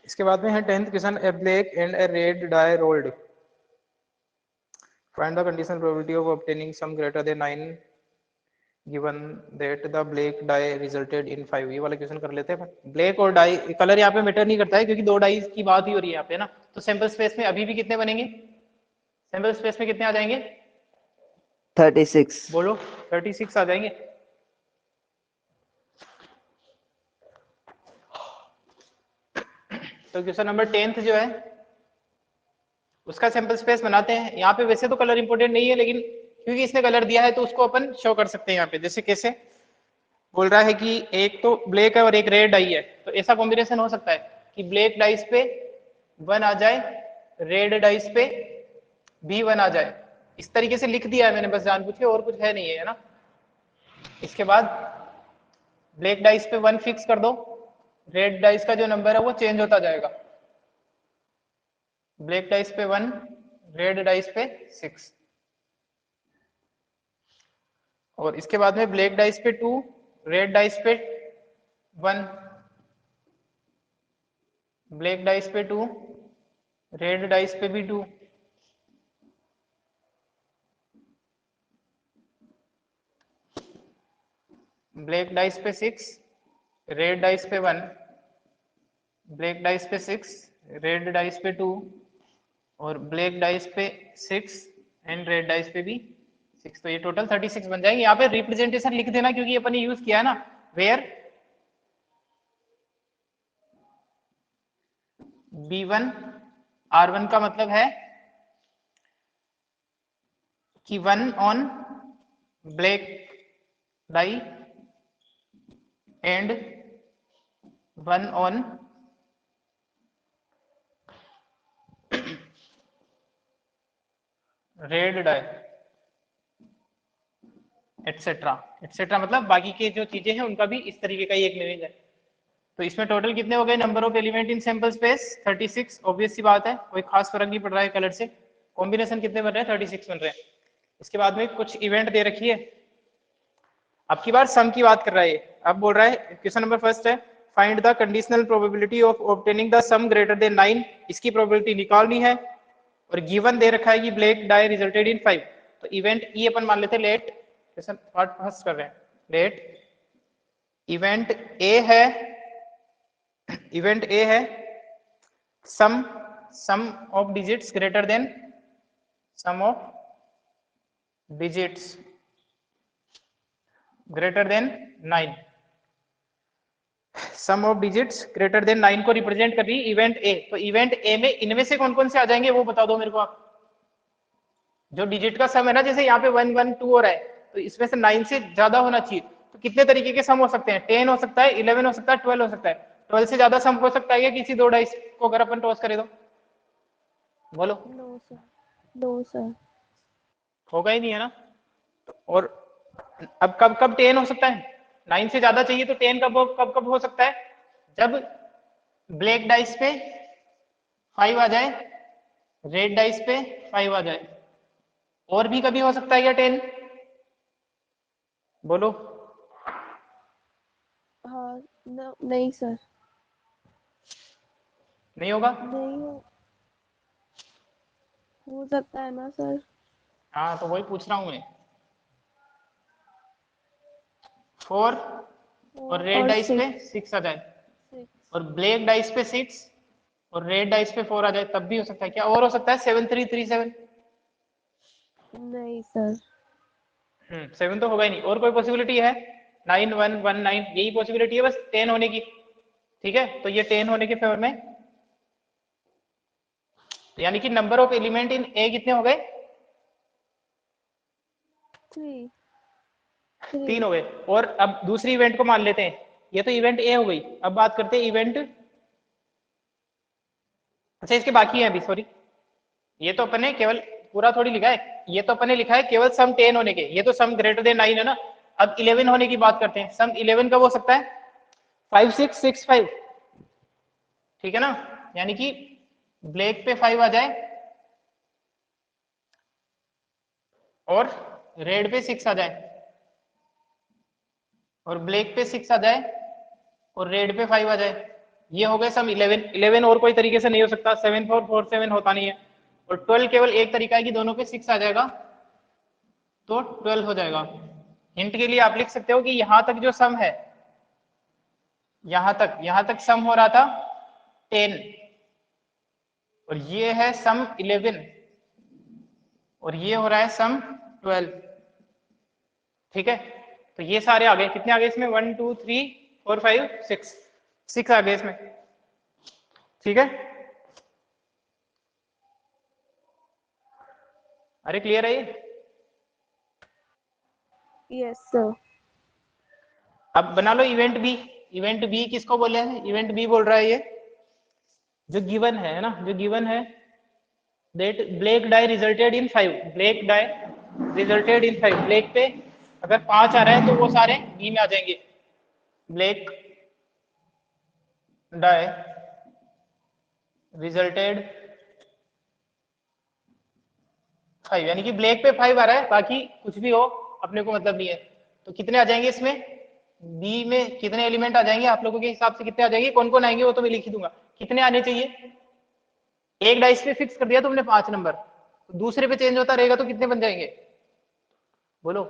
[SPEAKER 1] इसके बाद में है 10th question, a black and a red die rolled, find the conditional probability of obtaining sum greater than 9 given that the black die resulted in 5। ये वाला क्वेश्चन कर लेते हैं। ब्लैक और डाई कलर यहाँ पे मैटर नहीं करता है क्योंकि 2 डाई की बात ही हो रही है यहाँ पे ना। तो सैंपल स्पेस में अभी भी कितने बनेंगे, सैंपल स्पेस में कितने आ जाएंगे?
[SPEAKER 3] 36।
[SPEAKER 1] बोलो 36 आ जाएंगे। तो क्वेश्चन नंबर 10th जो है उसका सैंपल स्पेस बनाते हैं। यहाँ पे वैसे तो कलर इंपॉर्टेंट नहीं है, लेकिन क्योंकि इसने कलर दिया है तो उसको अपन शो कर सकते हैं यहाँ पे। जैसे कैसे बोल रहा है कि एक तो ब्लैक है और एक रेड डाई है, तो ऐसा कॉम्बिनेशन हो सकता है कि ब्लैक डाइस पे 1 आ जाए, रेड डाइस पे भी 1 आ जाए। इस तरीके से लिख दिया है मैंने बस जानबूझ के, और कुछ है नहीं है ना। इसके बाद ब्लैक डाइस पे 1 फिक्स कर दो, रेड डाइस का जो नंबर है वो चेंज होता जाएगा। ब्लैक डाइस पे 1, रेड डाइस पे 6, और इसके बाद में ब्लैक डाइस पे 2, रेड डाइस पे 1, ब्लैक डाइस पे 2, रेड डाइस पे भी 2, ब्लैक डाइस पे 6, रेड डाइस पे 1, ब्लैक डाइस पे 6, रेड डाइस पे 2, और ब्लैक डाइस पे 6 एंड रेड डाइस पे भी 6। तो ये टोटल 36 बन जाएंगे। यहाँ पे रिप्रेजेंटेशन लिख देना क्योंकि अपन ने यूज किया है ना, वेयर B1 R1 का मतलब है कि 1 on black die and 1 on red die etcetera etcetera, मतलब बाकी के जो चीजें हैं उनका भी इस तरीके का ही एक इमेज है। तो इसमें टोटल कितने हो गए number of element in sample space? 36। Obvious सी बात है, कोई खास फर्क नहीं पड़ रहा है कलर से। कॉम्बिनेशन कितने बन रहे हैं? 36 बन रहे हैं। इसके बाद में कुछ इवेंट दे रखी है, अब की बार सम की बात कर रहा है। अब बोल रहा है क्वेश्चन नंबर फर्स्ट है find the conditional probability of obtaining the some greater than 9, इसकी प्रोबेबिलिटी निकालनी है और गिवन दे रखा है कि ब्लैक डाई रिजल्टेड इन 5। तो इवेंट ई अपन मान लेते, लेट क्वेश्चन पार्ट फर्स्ट कर रहे हैं, लेट इवेंट ए है sum of digits greater than sum of digits greater than 9, sum of digits greater than 9 को रिप्रेजेंट कर रही है इवेंट ए। तो इवेंट ए में इनमें से कौन कौन से आ जाएंगे वो बता दो मेरे को आप। जो डिजिट का सम है ना, जैसे यहाँ पे 1 1 2 हो रहा है, तो इसमें से 9 से ज्यादा होना चाहिए। तो कितने तरीके के सम हो सकते हैं? 10 हो सकता है, 11 हो सकता है, 12 हो सकता है। 12 से ज्यादा सम हो सकता है क्या किसी दो डाइस को अगर अपन टॉस करें तो? बोलो।
[SPEAKER 2] No sir, no sir.
[SPEAKER 1] होगा ही नहीं है ना। और अब कब कब 10 हो सकता है? 9 से ज्यादा चाहिए तो 10 कब हो सकता है? जब ब्लैक डाइस पे 5 आ जाए, रेड डाइस पे 5 आ जाए। और भी कभी हो सकता है क्या 10? बोलो।
[SPEAKER 2] हाँ, नहीं सर,
[SPEAKER 1] नहीं होगा?
[SPEAKER 2] नहीं हो सकता है ना सर।
[SPEAKER 1] हाँ तो वही पूछ रहा हूं मैं। 4 और रेड डाइस पे 6 आ जाए,
[SPEAKER 2] 6।
[SPEAKER 1] और ब्लैक डाइस पे 6 और रेड डाइस पे 4 आ जाए, तब भी हो सकता है क्या? और हो सकता है 7 3 3 7?
[SPEAKER 2] नहीं सर।
[SPEAKER 1] 7 तो होगा ही नहीं। और कोई पॉसिबिलिटी है? 9 1 1 9, यही पॉसिबिलिटी है बस 10 होने की। ठीक है, तो ये 10 होने के फेवर में, यानी कि नंबर ऑफ एलिमेंट इन ए कितने हो गए?
[SPEAKER 2] 3
[SPEAKER 1] 3 हो गए। और अब दूसरी इवेंट को मान लेते हैं, ये तो इवेंट ए हो गई। अब बात करते हैं इवेंट, अच्छा इसके बाकी है अभी, सॉरी, ये तो अपने केवल पूरा थोड़ी लिखा है, ये तो अपने लिखा है केवल सम 10 होने के, ये तो सम ग्रेटर देन 9 है ना। अब 11 होने की बात करते हैं। सम 11 कब हो सकता है? 5 6 6 5, ठीक है ना। यानी कि ब्लैक पे 5 आ जाए और रेड पे 6 आ जाए, और ब्लैक पे 6 आ जाए और रेड पे 5 आ जाए, ये हो गए सम 11। 11 और कोई तरीके से नहीं हो सकता, 7 4 4 7 होता नहीं है। और 12 केवल एक तरीका है कि दोनों पे 6 आ जाएगा तो 12 हो जाएगा। हिंट के लिए आप लिख सकते हो कि यहां तक जो सम है, यहां तक सम हो रहा था 10, और ये है सम 11, और ये हो रहा है सम 12। ठीक है, तो ये सारे आ गए। कितने आ गए इसमें? 1 2 3 4 5 6 आ गए इसमें। ठीक है, अरे क्लियर है ये?
[SPEAKER 2] Yes sir.
[SPEAKER 1] अब बना लो इवेंट बी। इवेंट बी किसको बोले हैं? इवेंट बी बोल रहा है ये जो गिवन है ना, जो गिवन है that black die resulted in 5, black die resulted in 5। Black पे अगर 5 आ रहा है तो वो सारे बी में आ जाएंगे। ब्लैक डाई रिजल्टेड 5, यानी कि ब्लैक पे 5 आ रहा है, बाकी कुछ भी हो अपने को मतलब नहीं है। तो कितने आ जाएंगे इसमें? बी में कितने एलिमेंट आ जाएंगे आप लोगों के हिसाब से? कितने आ जाएंगे? कौन कौन आएंगे वो तो मैं लिख ही दूंगा। कितने आने चाहिए? एक डाइस पे फिक्स कर दिया तुमने 5 नंबर, तो दूसरे पे चेंज होता रहेगा तो कितने बन जाएंगे? बोलो।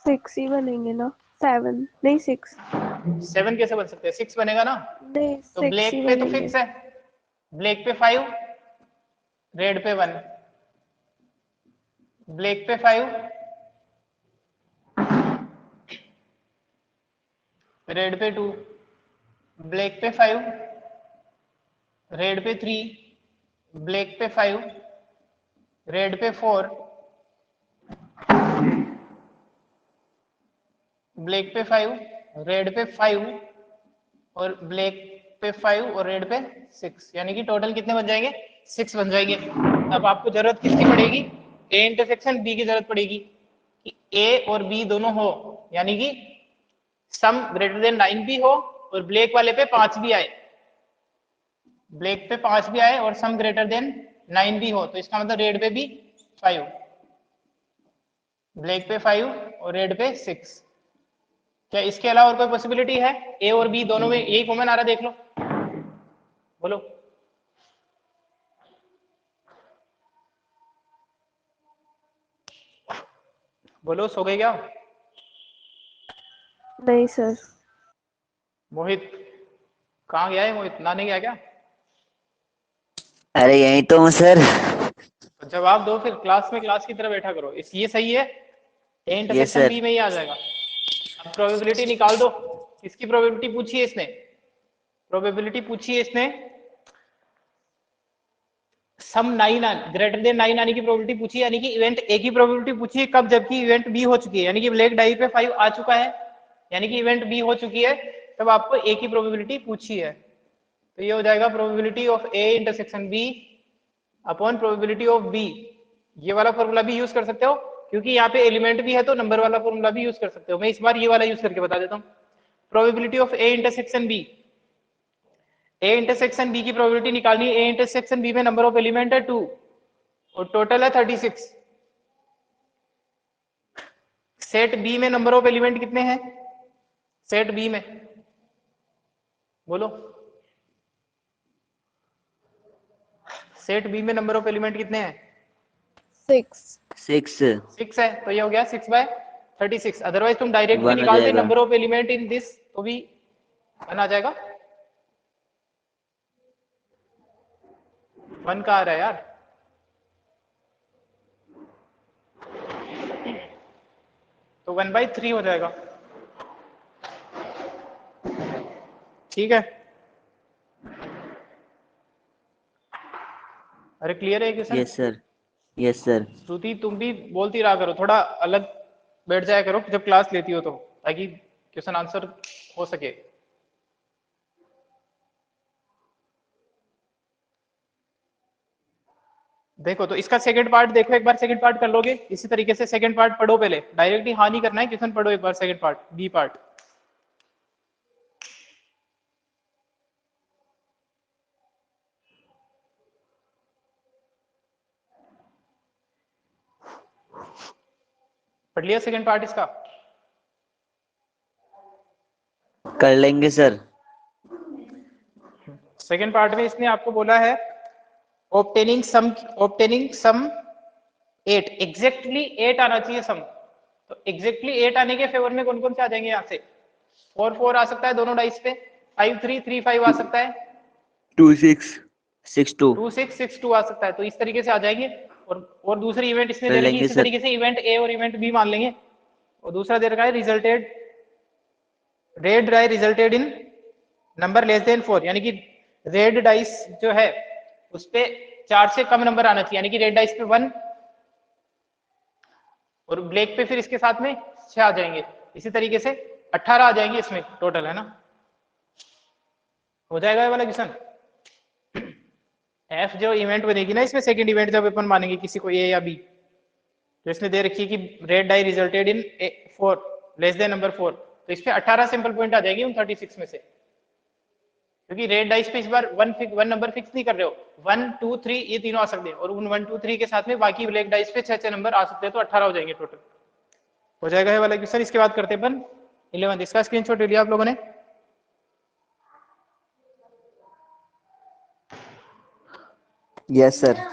[SPEAKER 2] 6 ही बनेंगे ना, 7 नहीं 6।
[SPEAKER 1] 7 कैसे बन सकते हैं? 6 बनेगा ना।
[SPEAKER 2] नहीं,
[SPEAKER 1] तो
[SPEAKER 2] 6 ही
[SPEAKER 1] ब्लैक पे तो
[SPEAKER 2] बनेंगे।
[SPEAKER 1] फिक्स है, ब्लैक पे 5, रेड पे 1, ब्लैक पे 5, रेड पे 2, ब्लैक पे 5, रेड पे 3, ब्लैक पे 5, रेड पे 4, ब्लैक पे 5, रेड पे 5, और ब्लैक पे 5 और रेड पे 6, यानी कि टोटल कितने बन जाएंगे? 6 बन जाएंगे। अब आपको जरूरत किसकी पड़ेगी? ए इंटरसेक्शन बी की जरूरत पड़ेगी कि ए और बी दोनों हो, यानी कि सम ग्रेटर देन 9 भी हो और ब्लैक वाले पे 5 भी आए, ब्लैक पे 5 भी आए और सम ग्रेटर देन 9 भी हो, तो इसका मतलब रेड पे भी 5। ब्लैक पे 5 और रेड पे 6। क्या इसके अलावा और कोई पॉसिबिलिटी है? ए और बी दोनों में यही कॉमन आ रहा, देख लो, बोलो। बोलो, सो गए क्या
[SPEAKER 2] नहीं सर।
[SPEAKER 1] मोहित? कहाँ गया है मोहित, नहाने गया क्या?
[SPEAKER 3] अरे यही तो हूँ सर।
[SPEAKER 1] तो जवाब दो फिर, क्लास में क्लास की तरह बैठा करो। इस ये सही है, ए
[SPEAKER 3] यस
[SPEAKER 1] इंटरसेक्शन
[SPEAKER 3] सर।
[SPEAKER 1] बी में ही आ जाएगा। अब प्रोबेबिलिटी निकाल दो। किसकी प्रोबेबिलिटी पूछी है इसने? प्रोबेबिलिटी पूछी है इसने सम 9 ग्रेटर देन 9 आने की प्रोबेबिलिटी पूछी है, यानी कि इवेंट ए की प्रोबेबिलिटी पूछी है कब, जबकि इवेंट बी हो चुकी है, यानी कि ब्लैक डाई पे 5 आ चुका है, यानी कि इवेंट बी हो चुकी है, तब आपको ए की प्रोबेबिलिटी पूछी है। तो ये हो जाएगा probability of A intersection B upon probability of B. ये वाला फॉर्मूला भी यूज कर सकते हो, क्योंकि यहाँ पे एलिमेंट भी है तो नंबर वाला फॉर्मूला भी यूज कर सकते हो। मैं इस बार ये वाला यूज करके बता देता हूँ। Probability of A intersection B, A intersection B की प्रोबेबिलिटी निकालनी है। ए इंटरसेक्शन बी में नंबर ऑफ एलिमेंट है 2 और टोटल है 36। सेट बी में नंबर ऑफ एलिमेंट कितने हैं? सेट बी में बोलो, सेट बी में नंबर ऑफ एलिमेंट कितने हैं?
[SPEAKER 2] 6।
[SPEAKER 3] 6
[SPEAKER 1] 6 है, तो ये हो गया 6/36। अदरवाइज तुम डायरेक्ट भी
[SPEAKER 3] 1 हो
[SPEAKER 1] निकालते
[SPEAKER 3] जाएगा।
[SPEAKER 1] Number of element in this, तो भी 1 आ जाएगा। 1 का आ रहा है यार, तो 1/3 हो जाएगा। ठीक है, अरे क्लियर है question?
[SPEAKER 3] Yes sir. Yes sir.
[SPEAKER 1] Shruti तुम भी बोलती रहा करो, थोड़ा अलग बैठ जाया करो जब क्लास लेती हो, तो ताकि क्वेश्चन आंसर हो सके। देखो तो इसका सेकंड पार्ट देखो एक बार, सेकंड पार्ट कर लोगे इसी तरीके से। सेकंड पार्ट पढ़ो पहले, डायरेक्ट ही हाँ नहीं करना है, क्वेश्चन पढ़ो एक बार, सेकंड पार्ट बी पार्ट। पढ़ लिया सेकंड पार्ट इसका?
[SPEAKER 3] कर लेंगे सर।
[SPEAKER 1] सेकंड पार्ट में इसने आपको बोला है ऑब्टेनिंग सम 8, एग्जैक्टली 8 आना चाहिए सम। तो एग्जैक्टली 8 आने के फेवर में कौन कौन से आ जाएंगे? यहाँ से 4 4 आ सकता है दोनों डाइस पे, 5 3 3 5 आ सकता है,
[SPEAKER 3] 2 6 6 2
[SPEAKER 1] 2 6 6 2 आ सकता है। तो इस तरीके से आ जाएंगे। और दूसरी इवेंट इसने
[SPEAKER 3] कर
[SPEAKER 1] दे रखी है
[SPEAKER 3] लेंगे
[SPEAKER 1] इसी
[SPEAKER 3] सर।
[SPEAKER 1] तरीके से, इवेंट ए और इवेंट बी मान लेंगे। और दूसरा दे रखा है resulted red die resulted in number less than 4, यानी कि रेड डाइस जो है उस पे 4 से कम नंबर आना चाहिए, यानी कि रेड डाइस पे 1 और ब्लैक पे फिर इसके साथ में 6 आ जाएंगे। इसी तरीके से 18 आ जाएंगे इसमें टोटल, है ना? हो जाएगा ये वाला क्वेश्चन। एफ जो इवेंट बनेगी ना इसमें, सेकंड इवेंट जब अपन मानेंगे किसी को ए या बी, तो इसने दे रखी है कि red die resulted in 4 less than number 4, तो इस पे 18 सिंपल पॉइंट आ जाएगी उन 36 में से, क्योंकि रेड डाइस पे इस बार वन नंबर फिक्स नहीं कर रहे हो, 1 2 3 ये तीनों आ सकते हैं, और उन 1 2 3 के साथ में बाकी ब्लैक डाइस पे 6 नंबर आ सकते हैं, तो 18 हो जाएंगे टोटल। हो जाएगा ये वाला क्वेश्चन। इसके बाद करते हैं अपन 11। इसका स्क्रीनशॉट ले लिया आप लोगों ने?
[SPEAKER 3] Yes sir.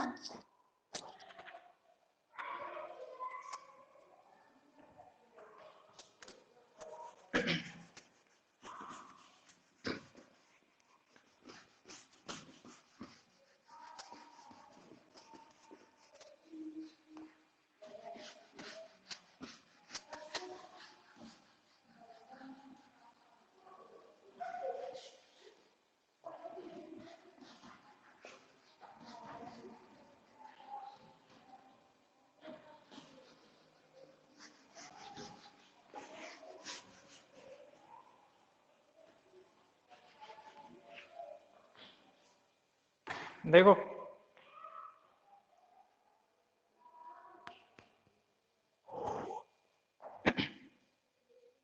[SPEAKER 1] देखो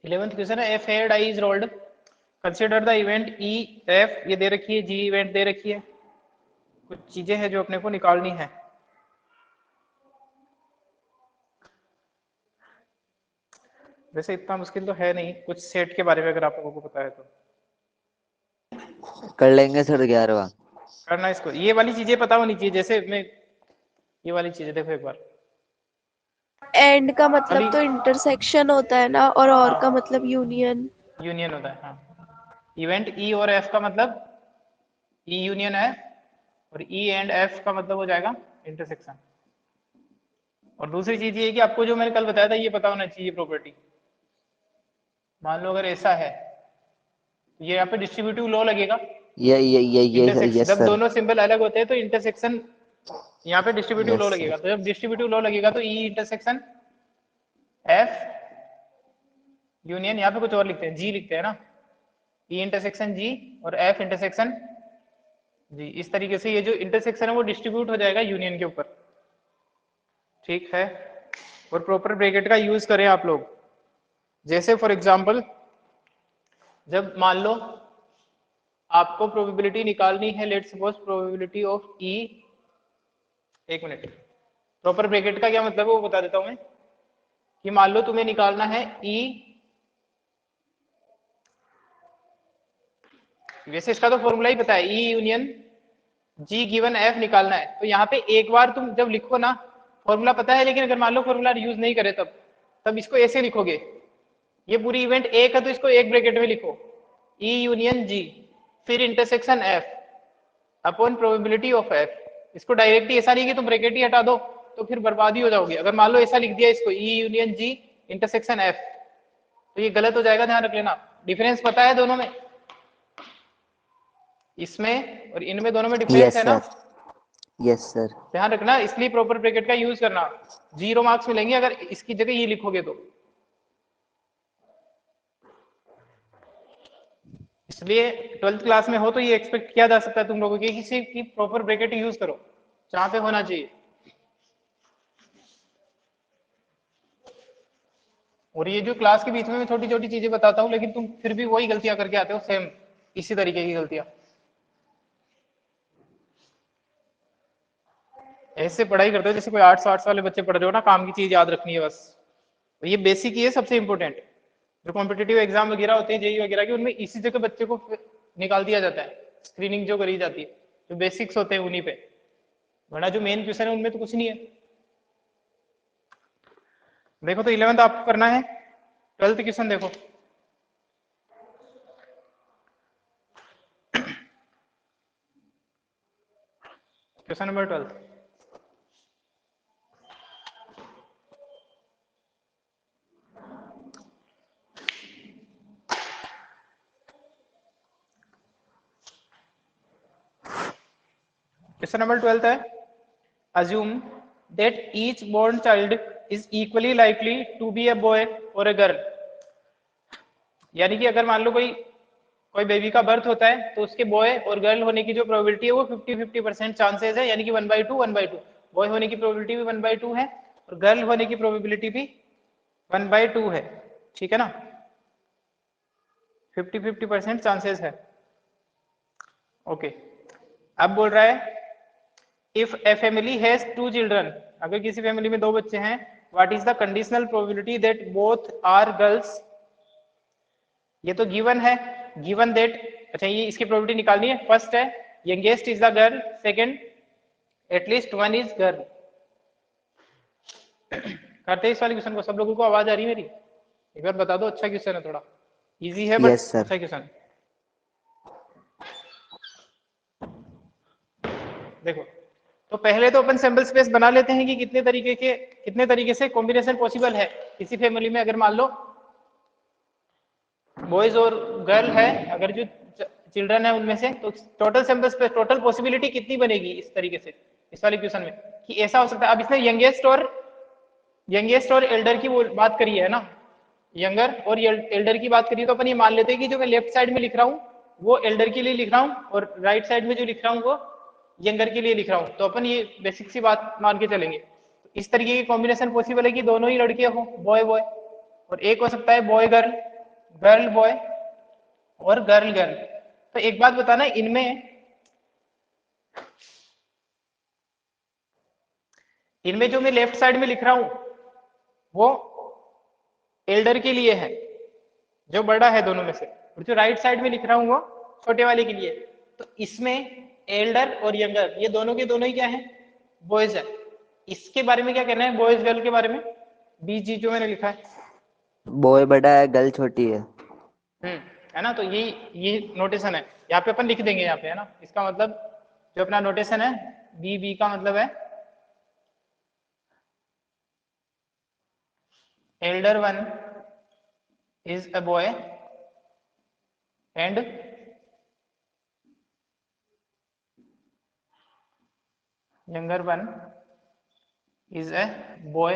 [SPEAKER 1] 11th क्वेश्चन है, if a die is rolled, consider the event E F, ये दे रखी है, जी इवेंट दे रखी है, कुछ चीजें हैं जो अपने को निकालनी है। वैसे इतना मुश्किल तो है नहीं, कुछ सेट के बारे में अगर आप लोगों को पता है तो
[SPEAKER 3] कर लेंगे सर 11वां।
[SPEAKER 1] करना इसको, ये वाली चीजें पता होनी चाहिए, जैसे मैं ये वाली चीजें देखो एक बार
[SPEAKER 2] एंड का मतलब
[SPEAKER 1] खाली,
[SPEAKER 2] तो इंटरसेक्शन होता है ना, और का
[SPEAKER 1] हाँ
[SPEAKER 2] मतलब यूनियन।
[SPEAKER 1] यूनियन होता है, हाँ इवेंट ई और एफ का मतलब ई यूनियन है, और ई एंड एफ का मतलब हो जाएगा इंटरसेक्शन। और दूसरी चीज ये है कि आपको जो मैंने कल बताया था ये पता होना चाहिए प्रॉपर्टी। मान लो अगर ऐसा है तो ये यहाँ पे डिस्ट्रीब्यूटिव लॉ लगेगा,
[SPEAKER 3] ये
[SPEAKER 1] इंटरसेक्शन
[SPEAKER 3] यस
[SPEAKER 1] जब
[SPEAKER 3] सर।
[SPEAKER 1] दोनों सिंबल अलग होते हैं तो इंटरसेक्शन यहाँ पे डिस्ट्रीब्यूटिव लॉ
[SPEAKER 3] यस
[SPEAKER 1] लगेगा,
[SPEAKER 3] सर।
[SPEAKER 1] तो जब डिस्ट्रीब्यूटिव लॉ लगेगा तो ई इंटरसेक्शन एफ यूनियन, यहाँ पे कुछ और लिखते हैं जी लिखते हैं ना, ई इंटरसेक्शन जी और एफ इंटरसेक्शन जी, इस तरीके से ये जो इंटरसेक्शन है वो डिस्ट्रीब्यूट हो जाएगा यूनियन के ऊपर, ठीक है। और प्रॉपर ब्रैकेट का यूज करें आप लोग, जैसे फॉर एग्जांपल जब मान लो आपको प्रोबेबिलिटी निकालनी है, लेट सपोज प्रोबेबिलिटी ऑफ ई, एक मिनट, प्रॉपर ब्रैकेट का क्या मतलब है वो बता देता हूं मैं, कि मान लो तुम्हें निकालना है ई, वैसे इसका तो फॉर्मूला ही पता है, ई यूनियन जी गिवन एफ निकालना है, तो यहाँ पे एक बार तुम जब लिखो ना, फॉर्मूला पता है, लेकिन अगर मान लो फॉर्मूला यूज नहीं करे तब तब इसको ऐसे लिखोगे, ये पूरी इवेंट एक है तो इसको एक ब्रैकेट में लिखो, ई यूनियन जी फिर intersection F upon probability of F. इसको डायरेक्ट ही ऐसा नहीं कि तुम ब्रैकेट ही हटा दो तो फिर बर्बाद ही हो जाओगे, अगर मान लो ऐसा लिख दिया इसको ई यूनियन जी इंटरसेक्शन एफ तो ये गलत हो जाएगा, ध्यान रख लेना। डिफरेंस पता है दोनों में, इसमें और इनमें दोनों में डिफरेंस
[SPEAKER 3] यस
[SPEAKER 1] है ना,
[SPEAKER 3] सर। Yes sir.
[SPEAKER 1] ध्यान रखना, इसलिए प्रॉपर ब्रैकेट का यूज करना, 0 मार्क्स मिलेंगे अगर इसकी जगह ये लिखोगे तो, इसलिए 12th क्लास में हो तो ये एक्सपेक्ट किया जा सकता है तुम लोगों के किसी की प्रॉपर ब्रैकेट यूज करो जहां पे होना चाहिए। और ये जो क्लास के बीच में मैं छोटी छोटी चीजें बताता हूँ लेकिन तुम फिर भी वही गलतियां करके आते हो, सेम इसी तरीके की गलतियां। ऐसे पढ़ाई करते हो जैसे कोई आर्ट्स वाले बच्चे पढ़ रहे हो ना, काम की चीज याद रखनी है बस, तो ये बेसिक ही है सबसे इंपॉर्टेंट। जो कॉम्पिटेटिव एग्जाम वगैरह होते हैं जेई वगैरह के, उनमें इसी जगह बच्चे को निकाल दिया जाता है, स्क्रीनिंग जो करी जाती है, जो बेसिक्स होते हैं उन्हीं पे, वरना जो मेन क्वेश्चन है उनमें तो कुछ नहीं है। देखो तो 11th आपको करना है, 12th क्वेश्चन देखो, क्वेश्चन नंबर 12। क्वेश्चन नंबर 12 है, assume that each born child is equally likely to be a boy or a girl। यानी कि अगर मान लो कोई कोई बेबी का बर्थ होता है तो उसके बॉय और गर्ल होने की जो प्रोबेबिलिटी है वो 50-50% चांसेस है, यानी कि 1/2 बॉय होने की प्रोबेबिलिटी भी 1/2 है और गर्ल होने की प्रोबेबिलिटी भी 1/2 है, ठीक है ना, 50-50% चांसेस है। ओके, अब बोल रहा है if a family has 2 children, अगर किसी फैमिली में 2 बच्चे हैं, what is the conditional probability that both are girls. ये तो गिवन है, गिवन दैट, अच्छा ये इसकी प्रोबेबिलिटी निकालनी है। फर्स्ट है youngest is the girl, second at least one is girl. करते हैं इस वाले क्वेश्चन को, सब लोगों को आवाज आ रही है मेरी, एक बार बता दो, अच्छा क्वेश्चन है, थोड़ा इजी है बट
[SPEAKER 3] यस सर।
[SPEAKER 1] अच्छा क्वेश्चन। देखो तो पहले तो अपन सैंपल स्पेस बना लेते हैं कि कितने तरीके से कॉम्बिनेशन पॉसिबल है किसी फैमिली में। अगर मान लो बॉयज और गर्ल है, अगर जो चिल्ड्रन है उनमें से, तो total sample space, total possibility कितनी बनेगी इस तरीके से, इस वाले क्वेश्चन में, कि ऐसा हो सकता है। अब इसने यंगेस्ट और एल्डर की वो बात करी है ना, यंगर और एल्डर की बात करी, तो अपन ये मान लेते हैं कि जो मैं लेफ्ट साइड में लिख रहा हूँ वो एल्डर के लिए लिख रहा हूँ और राइट साइड में जो लिख रहा हूँ वो यंगर के लिए लिख रहा हूँ, तो अपन ये बेसिक सी बात मान के चलेंगे। तो इस तरीके की कॉम्बिनेशन पॉसिबल है कि दोनों ही लड़के हो, बॉय बॉय, और एक हो सकता है बॉय गर्ल, गर्ल बॉय और गर्ल गर्ल। तो एक बात बताना, इनमें जो मैं लेफ्ट साइड में लिख रहा हूं वो एल्डर के लिए है, जो बड़ा है दोनों में से, और जो राइट साइड में लिख रहा हूँ वो छोटे वाले के लिए। तो इसमें एल्डर और यंगर ये दोनों के दोनों ही क्या है, बॉयज है। इसके बारे में क्या कहना है, बॉयज गर्ल के बारे में, बीजी जो मैंने लिखा है।
[SPEAKER 3] बॉय बड़ा है, गर्ल छोटी है।
[SPEAKER 1] है ना, तो ये नोटेशन है, यहाँ पे अपन लिख देंगे यहाँ पे, है ना। इसका मतलब जो अपना नोटेशन है, बी बी का मतलब है elder one is a boy and younger one is a boy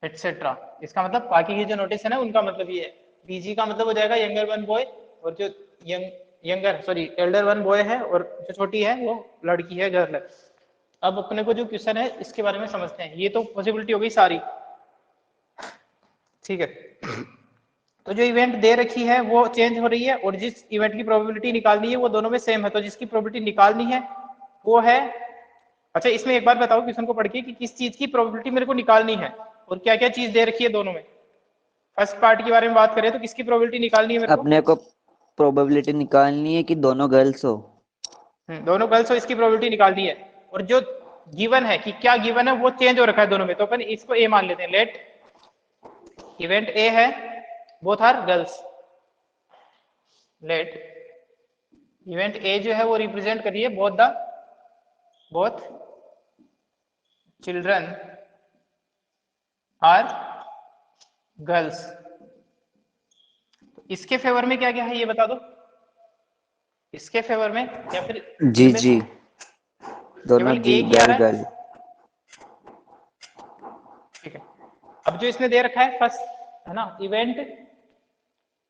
[SPEAKER 1] etcetera. इसका मतलब बाकी की जो नोटेशन है उनका मतलब ये है। बीजी का मतलब हो जाएगा यंगर वन बॉय, और जो एल्डर वन बॉय है और जो छोटी है वो लड़की है, गर्ल है। अब अपने को जो क्वेश्चन है इसके बारे में समझते हैं। ये तो पॉसिबिलिटी हो गई सारी, ठीक है। तो जो इवेंट दे रखी है वो चेंज हो रही है, और जिस इवेंट की प्रोबेबिलिटी निकालनी है वो दोनों में सेम है। तो जिसकी प्रोबेबिलिटी निकालनी है वो है, अच्छा इसमें एक बार बताओ क्वेश्चन को पढ़ के कि किस चीज की प्रोबेबिलिटी मेरे को निकालनी है और क्या क्या चीज दे रखी है दोनों में। फर्स्ट पार्ट के बारे में बात करें तो किसकी प्रोबेबिलिटी निकालनी है मेरे को,
[SPEAKER 3] अपने को प्रोबेबिलिटी निकालनी है कि दोनों गर्ल्स हो।
[SPEAKER 1] दोनों गर्ल्स हो, इसकी प्रोबेबिलिटी निकालनी है। और जो गिवन है कि क्या गिवन है वो चेंज हो रखा है दोनों में, तो अपन इसको ए मान लेते हैं। लेट इवेंट ए है, both are girls. Let event A जो है वो रिप्रेजेंट करिए बोथ चिल्ड्रन आर गर्ल्स। इसके फेवर में क्या क्या है ये बता दो, इसके फेवर में, या फिर
[SPEAKER 3] जी
[SPEAKER 1] इनमें
[SPEAKER 3] जी, दोनों
[SPEAKER 1] केवल
[SPEAKER 3] जी,
[SPEAKER 1] एक ही आ
[SPEAKER 3] गर्ल
[SPEAKER 1] रहा है।
[SPEAKER 3] गर्ल।
[SPEAKER 1] ठीक है, अब जो इसने दे रखा है फर्स्ट, है ना, इवेंट,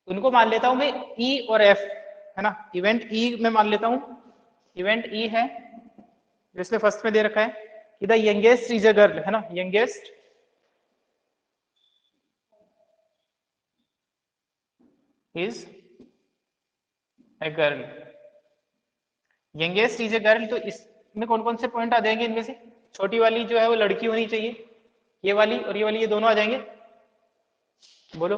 [SPEAKER 1] उनको मान लेता हूं मैं ई और एफ, है ना। इवेंट ई में मान लेता हूं, इवेंट ई है जो इसने फर्स्ट में दे रखा है कि the youngest is a girl, है ना। Youngest is a girl, youngest is a girl. तो इसमें कौन कौन से पॉइंट आ जाएंगे इनमें से, छोटी वाली जो है वो लड़की होनी चाहिए, ये वाली और ये वाली, ये दोनों आ जाएंगे, बोलो।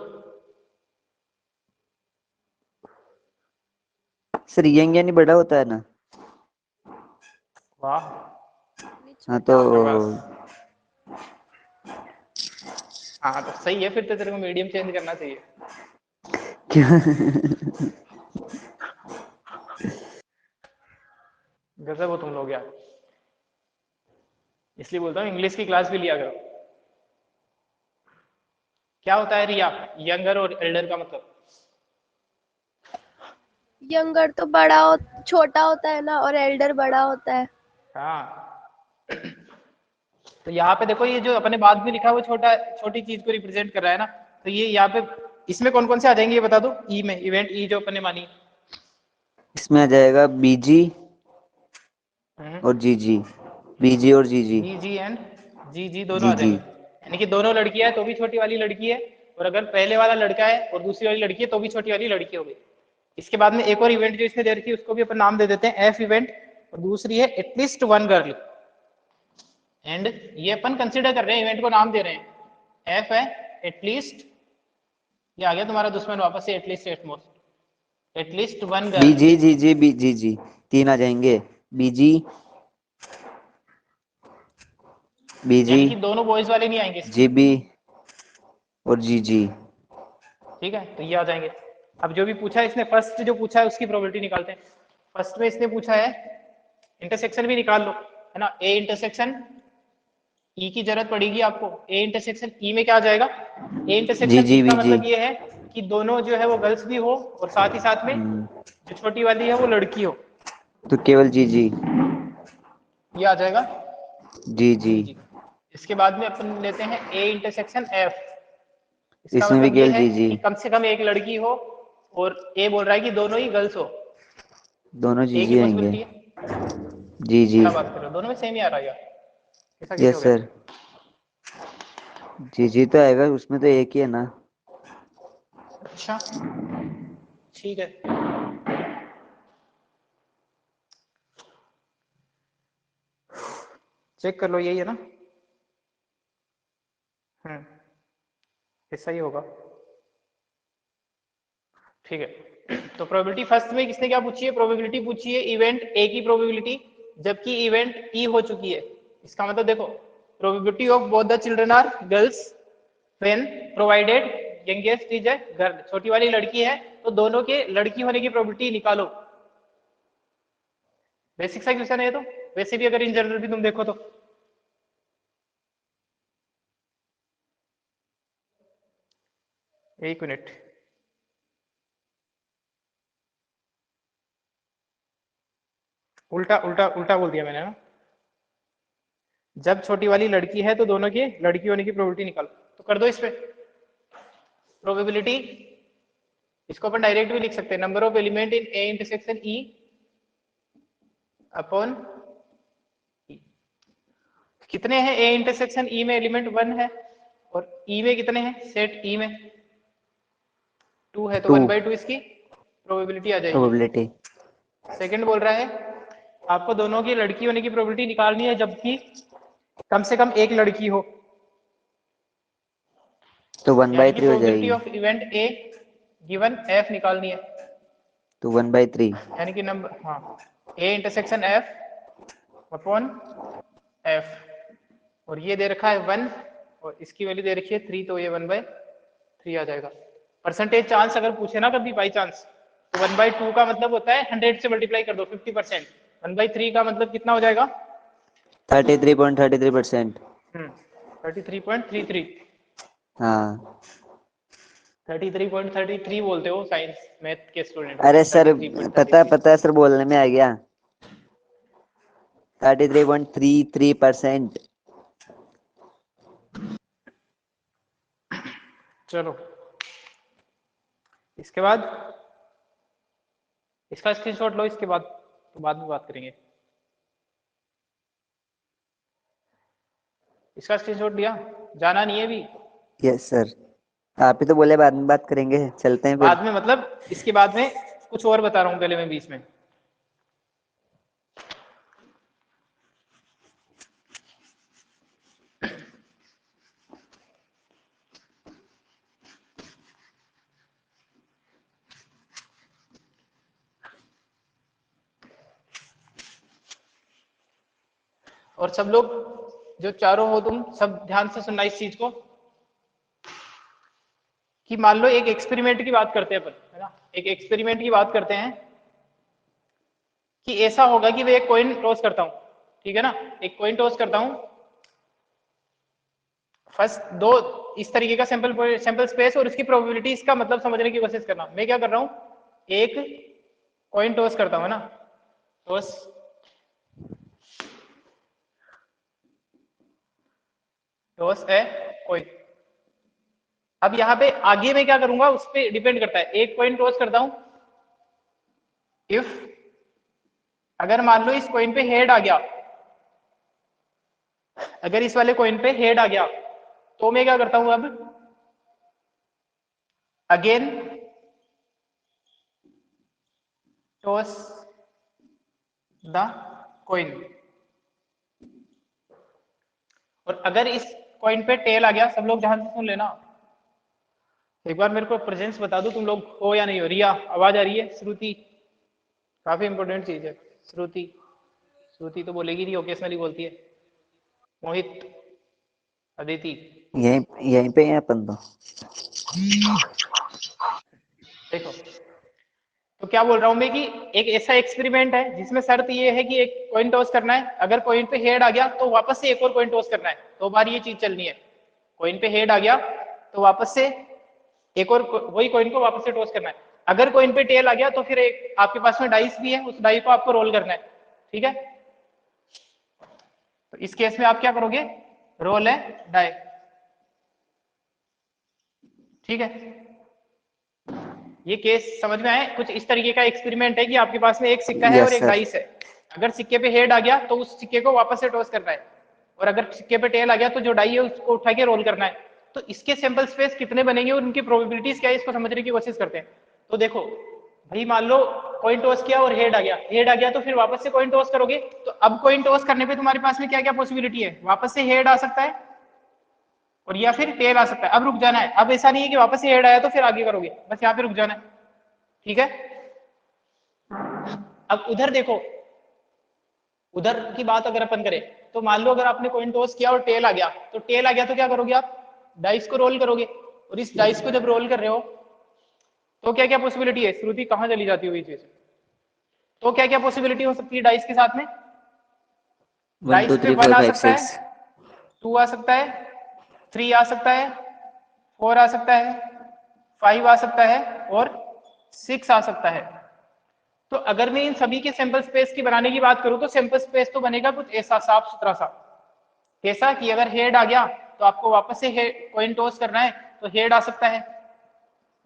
[SPEAKER 3] सर यंग यानी बड़ा होता है ना।
[SPEAKER 1] वाह,
[SPEAKER 3] हाँ तो
[SPEAKER 1] शाबाश। हाँ तो सही है, फिर तो तेरे को मीडियम चेंज करना चाहिए।
[SPEAKER 3] क्या?
[SPEAKER 1] गजब हो तुम लोग यार, इसलिए बोलता हूँ इंग्लिश की क्लास भी लिया करो। क्या होता है रिया, यंगर और एल्डर का मतलब?
[SPEAKER 2] यंगर तो छोटा होता है ना, और एल्डर बड़ा होता है।
[SPEAKER 1] हाँ, तो यहाँ पे देखो ये जो अपने बाद में लिखा है वो छोटी चीज को रिप्रेजेंट कर रहा है ना। तो ये यहाँ पे इसमें कौन कौन से आ जाएंगे ये बता दो, ई में, इवेंट ई जो अपने मानी।
[SPEAKER 3] इसमें आ जाएगा बीजी और जीजी, बीजी और जीजी।
[SPEAKER 1] बी जी एंड जी जी दोनों
[SPEAKER 3] जी
[SPEAKER 1] आ
[SPEAKER 3] जी।
[SPEAKER 1] जाएंगे, यानी कि दोनों लड़कियां है तो भी छोटी वाली लड़की है, और अगर पहले वाला लड़का है और दूसरी वाली लड़की है तो भी छोटी वाली लड़की हो गई। इसके बाद में एक और इवेंट जो इसने दे रखी है उसको भी अपन नाम दे देते हैं एफ इवेंट, और दूसरी है एटलीस्ट वन गर्ल। एंड ये अपन कंसिडर कर रहे हैं, इवेंट को नाम दे रहे हैं, एफ है एटलीस्ट, ये आ गया तुम्हारा दुश्मन वापस से, at least at most, at least one girl.
[SPEAKER 3] B G G G B G, तीन आ जाएंगे। बीजी बीजी
[SPEAKER 1] यानी कि दोनों बॉयज वाले नहीं आएंगे इसमें,
[SPEAKER 3] जीबी और जीजी।
[SPEAKER 1] ठीक है, तो ये आ जाएंगे। अब जो भी पूछा है इसने, फर्स्ट जो पूछा है उसकी प्रोबेबिलिटी निकालते हैं। फर्स्ट में इसने पूछा है इंटरसेक्शन भी निकाल लो, है ना। ए इंटरसेक्शन ई की जरूरत पड़ेगी आपको, ए इंटरसेक्शन ई में क्या आ जाएगा, ए इंटरसेक्शन
[SPEAKER 3] जीजी
[SPEAKER 1] ई का
[SPEAKER 3] बीजी।
[SPEAKER 1] मतलब ये है कि दोनों जो है वो गर्ल्स भी हो और साथ ही साथ में जो छोटी वाली है वो लड़की हो,
[SPEAKER 3] तो केवल जीजी।
[SPEAKER 1] ये आ जाएगा
[SPEAKER 3] जी जी।
[SPEAKER 1] जी जी। इसके बाद में अपन लेते हैं ए इंटरसेक्शन एफ, इसका
[SPEAKER 3] इसमें भी
[SPEAKER 1] मतलब ये
[SPEAKER 3] केवल
[SPEAKER 1] है
[SPEAKER 3] जीजी।
[SPEAKER 1] कि कम से कम एक लड़की हो, और ए बोल रहा है कि दोनों ही गर्ल्स हो,
[SPEAKER 3] दोनों
[SPEAKER 1] ए की
[SPEAKER 3] जीजी आएंगे।
[SPEAKER 1] पॉसिबिलिटी है।
[SPEAKER 3] जी जी।
[SPEAKER 1] क्या बात कर रहे हो, दोनों में सेम ही आ रहा है यार, ऐसा कैसे हो
[SPEAKER 3] यस
[SPEAKER 1] गया?
[SPEAKER 3] सर। जीजी तो आएगा, उसमें तो एक ही है ना।
[SPEAKER 1] अच्छा, ठीक है। चेक कर लो, यही है ना। हम्म, ऐसा ही होगा। ठीक है, तो प्रोबेबिलिटी फर्स्ट में किसने क्या पूछी है? प्रोबेबिलिटी पूछी है इवेंट ए की प्रोबेबिलिटी, जबकि इवेंट ई हो चुकी है। इसका मतलब देखो, probability of both the children are girls when provided youngest is a girl, छोटी वाली लड़की है तो दोनों के लड़की होने की प्रोबेबिलिटी निकालो। बेसिक सा क्वेश्चन है तो, वैसे भी अगर इन जनरल भी तुम देखो तो। एक मिनट, उल्टा उल्टा उल्टा बोल दिया मैंने ना। जब छोटी वाली लड़की है तो दोनों की लड़की होने की प्रोबेबिलिटी निकालो, तो कर दो इस पे प्रोबेबिलिटी। इसको अपन डायरेक्ट भी लिख सकते हैं, number of element in A intersection E upon E. कितने हैं ए इंटरसेक्शन ई में? एलिमेंट 1 है, और ई में कितने हैं? सेट ई में 2 है, तो 1/2 इसकी प्रोबेबिलिटी आ जाएगी।
[SPEAKER 3] प्रोबेबिलिटी।
[SPEAKER 1] सेकंड बोल रहा है आपको दोनों की लड़की होने की प्रोबेबिलिटी निकालनी है, जबकि कम से कम एक लड़की हो,
[SPEAKER 3] तो 1/3 हो
[SPEAKER 1] प्रोबेबिलिटी
[SPEAKER 3] जाएगी।
[SPEAKER 1] Of event A given F निकालनी है,
[SPEAKER 3] तो 1/3।
[SPEAKER 1] यानी कि नंबर, हाँ, A intersection F upon F, और ये दे रखा है 1 और इसकी वैल्यू दे रखी है 3, तो ये 1/3 आ जाएगा। परसेंटेज चांस अगर पूछे ना कभी बाई चांस, तो 1/2 का मतलब होता है 100 से मल्टीप्लाई कर दो 50%। 1/3 का मतलब कितना हो जाएगा?
[SPEAKER 3] 33.33%।
[SPEAKER 1] 33.33।
[SPEAKER 3] हाँ।
[SPEAKER 1] 33.33 बोलते हो साइंस मैथ के स्टूडेंट।
[SPEAKER 3] अरे सर,
[SPEAKER 1] 33.33
[SPEAKER 3] पता है सर, बोलने में आ गया। 33.33%।
[SPEAKER 1] चलो, इसके बाद इसका स्क्रीनशॉट लो, इसके बाद तो बाद में बात करेंगे। इसका स्क्रीनशॉट लिया, जाना नहीं है अभी।
[SPEAKER 3] यस सर, आप ही तो बोले बाद में बात करेंगे, चलते हैं फिर।
[SPEAKER 1] बाद में मतलब इसके बाद में कुछ और बता रहा हूँ पहले मैं बीच में। और सब लोग जो चारों हो तुम सब ध्यान से सुनना इस चीज को, कि मान लो एक एक्सपेरिमेंट की बात करते हैं अपन, है ना, एक एक्सपेरिमेंट की बात करते हैं कि ऐसा होगा कि मैं एक कॉइन टॉस करता हूं, ठीक है ना, एक कॉइन टॉस करता हूं। फर्स्ट दो इस तरीके का सैंपल स्पेस और उसकी प्रोबेबिलिटीज का मतलब समझने की कोशिश करना। मैं क्या कर रहा हूं, एक कॉइन टॉस करता हूं, है ना, टॉस टॉस है कॉइन। अब यहाँ पे आगे मैं क्या करूंगा उस पर डिपेंड करता है। एक कॉइन टॉस करता हूं, इफ अगर मान लो इस कॉइन पे हेड आ गया, अगर इस वाले कॉइन पे हेड आ गया, तो मैं क्या करता हूं अब, अगेन टॉस द कॉइन। और अगर इस कॉइन पे टेल आ गया, सब लोग ध्यान से सुन लेना, एक बार मेरे को प्रेजेंस बता दो तुम लोग हो या नहीं हो। रिया आवाज आ रही है? श्रुति, काफी इंपॉर्टेंट चीज है। श्रुति, श्रुति तो बोलेगी नहीं, ओकेशनली बोलती है। मोहित, अदिति,
[SPEAKER 3] यहीं यहीं पे हैं अपन तो।
[SPEAKER 1] देखो तो क्या बोल रहा हूं मैं कि एक ऐसा एक्सपेरिमेंट है जिसमें शर्त ये है कि एक कॉइन टॉस करना है, अगर कॉइन पे हेड आ गया तो वापस से एक और कॉइन टॉस करना है, 2 बार ये चीज चलनी है। कॉइन पे हेड आ गया तो वापस से एक और वही कॉइन को वापस से टॉस करना है। अगर कॉइन पे टेल आ गया तो फिर एक आपके पास में डाइस भी है, उस डाई को आपको रोल करना है, ठीक है। तो इस केस में आप क्या करोगे, रोल है डाई, ठीक है। ये केस समझ में आए? कुछ इस तरीके का एक्सपेरिमेंट है कि आपके पास में एक सिक्का है और
[SPEAKER 3] यस
[SPEAKER 1] एक
[SPEAKER 3] सर।
[SPEAKER 1] डाइस है। अगर सिक्के पे हेड आ गया तो उस सिक्के को वापस से टॉस करना है, और अगर सिक्के पे टेल आ गया तो जो डाई है उसको उठा के रोल करना है। तो इसके सैंपल स्पेस कितने बनेंगे और उनकी प्रोबेबिलिटीज क्या है, इसको समझने की कोशिश करते हैं। तो देखो भाई, मान लो कॉइन टॉस किया और हेड आ गया, हेड आ गया तो फिर वापस से कॉइन टॉस करोगे, तो अब कॉइन टॉस करने पे तुम्हारे पास में क्या क्या पॉसिबिलिटी है, वापस से हेड आ सकता है, और या फिर टेल आ सकता है। अब रुक जाना है, अब ऐसा नहीं है कि वापस से हेड आया तो फिर आगे करोगे, बस यहाँ पे रुक जाना है, ठीक है। अब उधर देखो, उधर की बात अगर अपन करें तो मान लो अगर आपने कॉइन टॉस किया और टेल आ गया, तो टेल आ गया तो क्या करोगे आप, डाइस को रोल करोगे, और इस डाइस को जब रोल कर रहे हो तो क्या क्या पॉसिबिलिटी है, श्रुति कहाँ चली जाती है ये चीज, तो क्या क्या पॉसिबिलिटी हो सकती है डाइस के साथ में,
[SPEAKER 3] 1
[SPEAKER 1] डाइस
[SPEAKER 3] 2
[SPEAKER 1] पे
[SPEAKER 3] 3
[SPEAKER 1] 1
[SPEAKER 3] 4
[SPEAKER 1] आ
[SPEAKER 3] 5
[SPEAKER 1] सकता
[SPEAKER 3] 6
[SPEAKER 1] है, 2 आ सकता है, 3 आ सकता है, 4 आ सकता है, 5 आ सकता है और 6 आ सकता है। तो अगर मैं इन सभी के सैंपल स्पेस की बनाने की बात करूं तो सैंपल स्पेस तो बनेगा कुछ ऐसा साफ सुथरा सा, कैसा कि अगर हेड आ गया तो आपको वापस से कॉइन टॉस करना है तो हेड आ सकता है,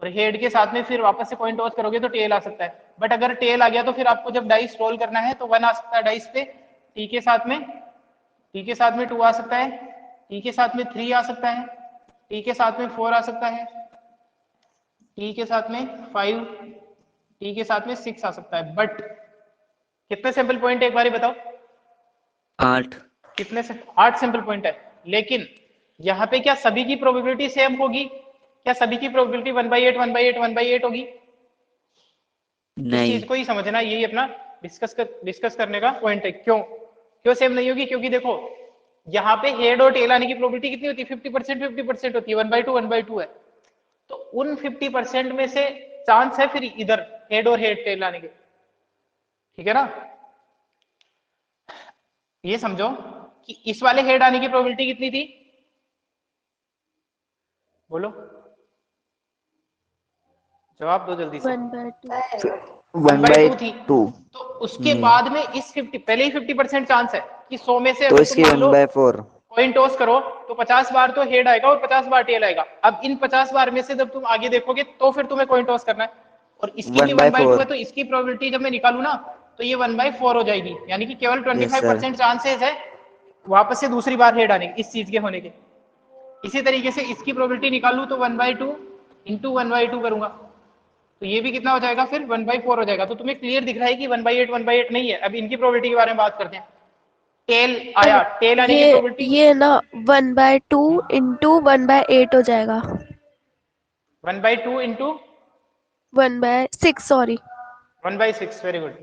[SPEAKER 1] और हेड के साथ में फिर वापस से कॉइन टॉस करोगे तो टेल आ सकता है। बट अगर टेल आ गया तो फिर आपको जब डाइस रोल करना है तो 1 आ सकता है डाइस पे, टी के साथ में, टी के साथ में 2 आ सकता है, टी के साथ में 3 आ सकता है, टी के साथ में 4 आ सकता है, टी के साथ में 5, टी के साथ में 6 आ सकता है। बट कितने सैंपल पॉइंट है एक बार बताओ,
[SPEAKER 3] 8
[SPEAKER 1] कितने से 8 सैंपल पॉइंट है। लेकिन यहाँ पे क्या सभी की प्रोबेबिलिटी सेम होगी, क्या सभी की प्रोबेबिलिटी 1/8 1/8 1/8 होगी, इस
[SPEAKER 3] नहीं
[SPEAKER 1] चीज को ही समझना, यही अपना डिस्कस करने का पॉइंट है। क्यों क्यों सेम नहीं होगी, क्योंकि देखो यहाँ पे हेड और टेल आने की प्रोबेबिलिटी कितनी होती है, 50% 50% होती है, 1/2 1/2 है। तो उन 50% में से चांस है फिर इधर हेड और हेड टेल आने के, ठीक है ना। ये समझो कि इस वाले हेड आने की प्रोबेबिलिटी कितनी थी, बोलो जवाब दो जल्दी से,
[SPEAKER 2] 1/2
[SPEAKER 1] 1/2 थी।
[SPEAKER 3] 1/2
[SPEAKER 1] तो उसके बाद में इस 50 पहले ही 50% चांस है कि 100 में से
[SPEAKER 3] तो
[SPEAKER 1] अगर तुम
[SPEAKER 3] इसकी
[SPEAKER 1] मान लो
[SPEAKER 3] 1/4
[SPEAKER 1] कॉइन टॉस करो तो 50 बार तो हेड आएगा और 50 बार टेल आएगा। अब इन 50 बार में से जब तुम आगे देखोगे तो फिर तुम्हें कॉइन टॉस करना है, और इसकी भी 1/2 है
[SPEAKER 3] 1/4
[SPEAKER 1] तो इसकी प्रोबेबिलिटी जब मैं निकालू ना तो ये 1/4 हो जाएगी, यानी कि केवल
[SPEAKER 3] यस सर
[SPEAKER 1] 25% चांसेस है वापस से दूसरी बार हेड आने की इस चीज के होने के। इसी तरीके से इसकी प्रोबेबिलिटी निकालू तो 1/2 इंटू 1/2 करूंगा तो ये भी कितना हो जाएगा फिर 1/4 हो जाएगा। तो तुम्हें क्लियर दिख रहा है कि 1/8 1/8 नहीं है। अब इनकी प्रोबेबिलिटी के बारे में बात करते हैं। टेल आया, टेल आने की प्रोबेबिलिटी
[SPEAKER 2] ये ना 1/2 इंटू 1/8 हो जाएगा,
[SPEAKER 1] 1/2 इंटू
[SPEAKER 2] 1/6 सॉरी।
[SPEAKER 1] 1/6, very good.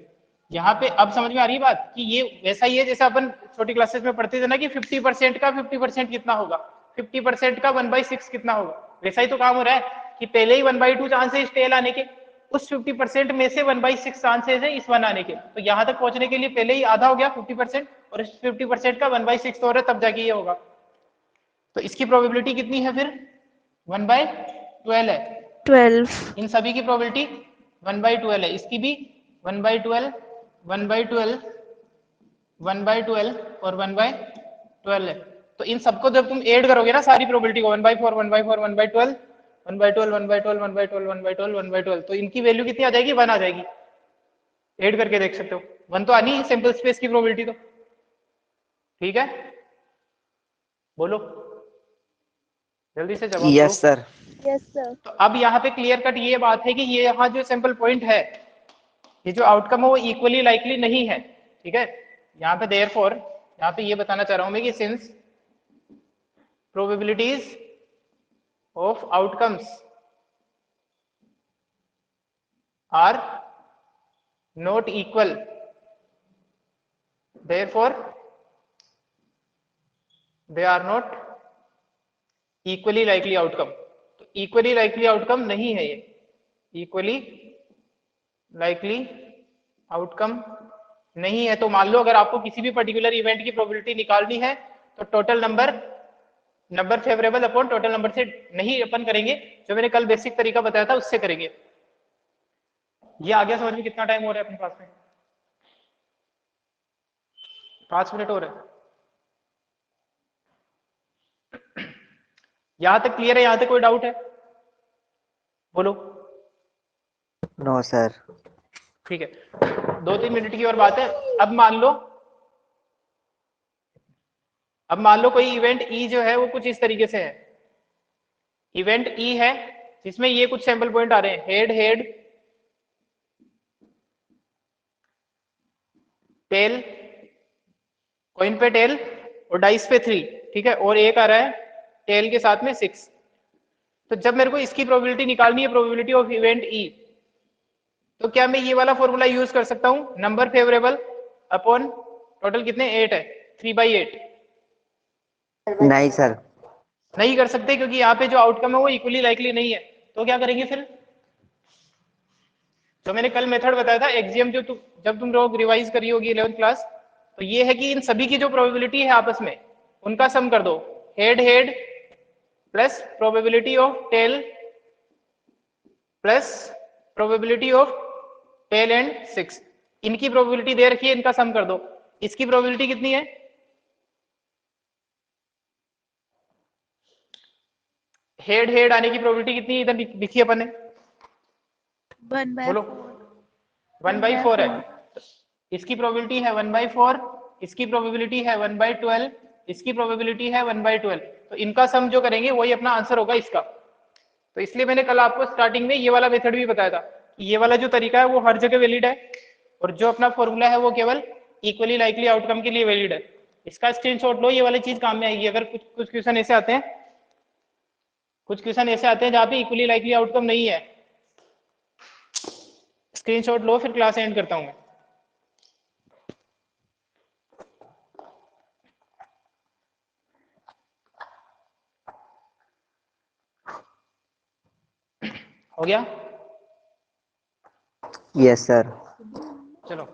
[SPEAKER 1] यहाँ पे अब समझ में आ रही है बात कि ये वैसा ही है जैसे अपन छोटी क्लासेस में पढ़ते थे ना कि 50% का 50% कितना होगा, 50% का 1/6 कितना होगा, वैसा ही तो काम हो रहा है कि पहले ही 1/2 चांसेस टेल आने के, उस 50% में से 1/6 चांसेस है इस 1 आने के। तो यहाँ तक पहुंचने के लिए पहले ही आधा हो गया 50%, और इस 50% का 1/6 हो रहा है तब जाके ये होगा। तो इसकी प्रोबेबिलिटी कितनी है फिर 1/12 है।
[SPEAKER 2] 12
[SPEAKER 1] इन सभी की प्रोबेबिलिटी 1/12 है, इसकी भी 1/12 1/12 1/12 और 1/12 है। तो इन सबको जब तुम ऐड करोगे ना सारी प्रोबेबिलिटी को 1/4 1/4 1/12 1/12 1/12 1/12 1/12 1/12 तो इनकी वैल्यू कितनी आ जाएगी, 1 आ जाएगी। ऐड करके देख सकते हो, 1 तो आनी है सैंपल स्पेस की प्रोबेबिलिटी तो, ठीक है। बोलो जल्दी से जवाब दो।
[SPEAKER 3] Yes sir
[SPEAKER 2] yes sir.
[SPEAKER 1] तो अब यहाँ पे क्लियर कट ये बात है कि ये यहाँ जो सैंपल पॉइंट है, ये जो आउटकम है वो इक्वली लाइकली नहीं है, ठीक है। यहाँ पे देयरफॉर यहाँ पे ये बताना चाह रहा हूं मैं कि since probabilities of outcomes are not equal, therefore they are not equally likely outcome. तो इक्वली लाइकली आउटकम नहीं है ये, इक्वली लाइकली आउटकम नहीं है। तो मान लो अगर आपको किसी भी पर्टिकुलर इवेंट की प्रोबेबिलिटी निकालनी है तो total number favourable upon total number से नहीं अपन करेंगे, जो मैंने कल बेसिक तरीका बताया था उससे करेंगे। ये आ गया समझ में? कितना टाइम हो रहा है अपने पास में? 5 मिनट और है। यहां तक क्लियर है? यहां तक कोई डाउट है? बोलो।
[SPEAKER 3] नो सर
[SPEAKER 1] ठीक है, 2-3 मिनट की और बात है। अब मान लो कोई इवेंट ई जो है वो कुछ इस तरीके से है। इवेंट ई है जिसमें ये कुछ सैंपल पॉइंट आ रहे हैं, हेड हेड टेल, कॉइन पे टेल और डाइस पे 3, ठीक है। और एक आ रहा है टेल के साथ में 6। तो जब मेरे को इसकी प्रोबेबिलिटी निकालनी है, प्रोबेबिलिटी ऑफ इवेंट ई, तो क्या मैं ये वाला फॉर्मूला यूज कर सकता हूं, नंबर फेवरेबल अपॉन टोटल कितने 8 है, 3/8?
[SPEAKER 3] नहीं सर।
[SPEAKER 1] नहीं कर सकते, क्योंकि यहाँ पे जो आउटकम है वो इक्वली लाइकली नहीं है। तो क्या करेंगे फिर, जो मैंने कल मेथड बताया था एक्सियम, जो जब तुम लोग रिवाइज करी होगी 11th क्लास, तो ये है कि इन सभी की जो प्रोबेबिलिटी है आपस में उनका सम कर दो, head head plus probability of tail plus probability of tail and 6। इनकी प्रोबेबिलिटी दे रखी है, इनका सम कर दो। इसकी प्रोबेबिलिटी कितनी है, हेड हेड आने की प्रोबेबिलिटी कितनी है, इधर लिखी अपन ने,
[SPEAKER 2] 1/4।
[SPEAKER 1] बोलो। 1/4 है। इसकी प्रोबेबिलिटी है 1/4, इसकी प्रोबेबिलिटी है 1/12, इसकी प्रोबेबिलिटी है 1/12। तो इनका सम जो करेंगे वही अपना आंसर होगा इसका। तो इसलिए मैंने कल आपको स्टार्टिंग में ये वाला मेथड भी बताया था कि ये वाला जो तरीका है वो हर जगह वैलिड है, और जो अपना फॉर्मूला है वो केवल इक्वली लाइकली आउटकम के लिए वैलिड है। इसका स्क्रीनशॉट लो, ये वाली चीज काम में आएगी। अगर कुछ क्वेश्चन ऐसे आते हैं, कुछ क्वेश्चन ऐसे आते हैं जहाँ पे इक्वली लाइकली आउटकम नहीं है, स्क्रीनशॉट लो, फिर क्लास एंड करता हूं मैं। हो गया?
[SPEAKER 3] Yes sir.
[SPEAKER 1] चलो।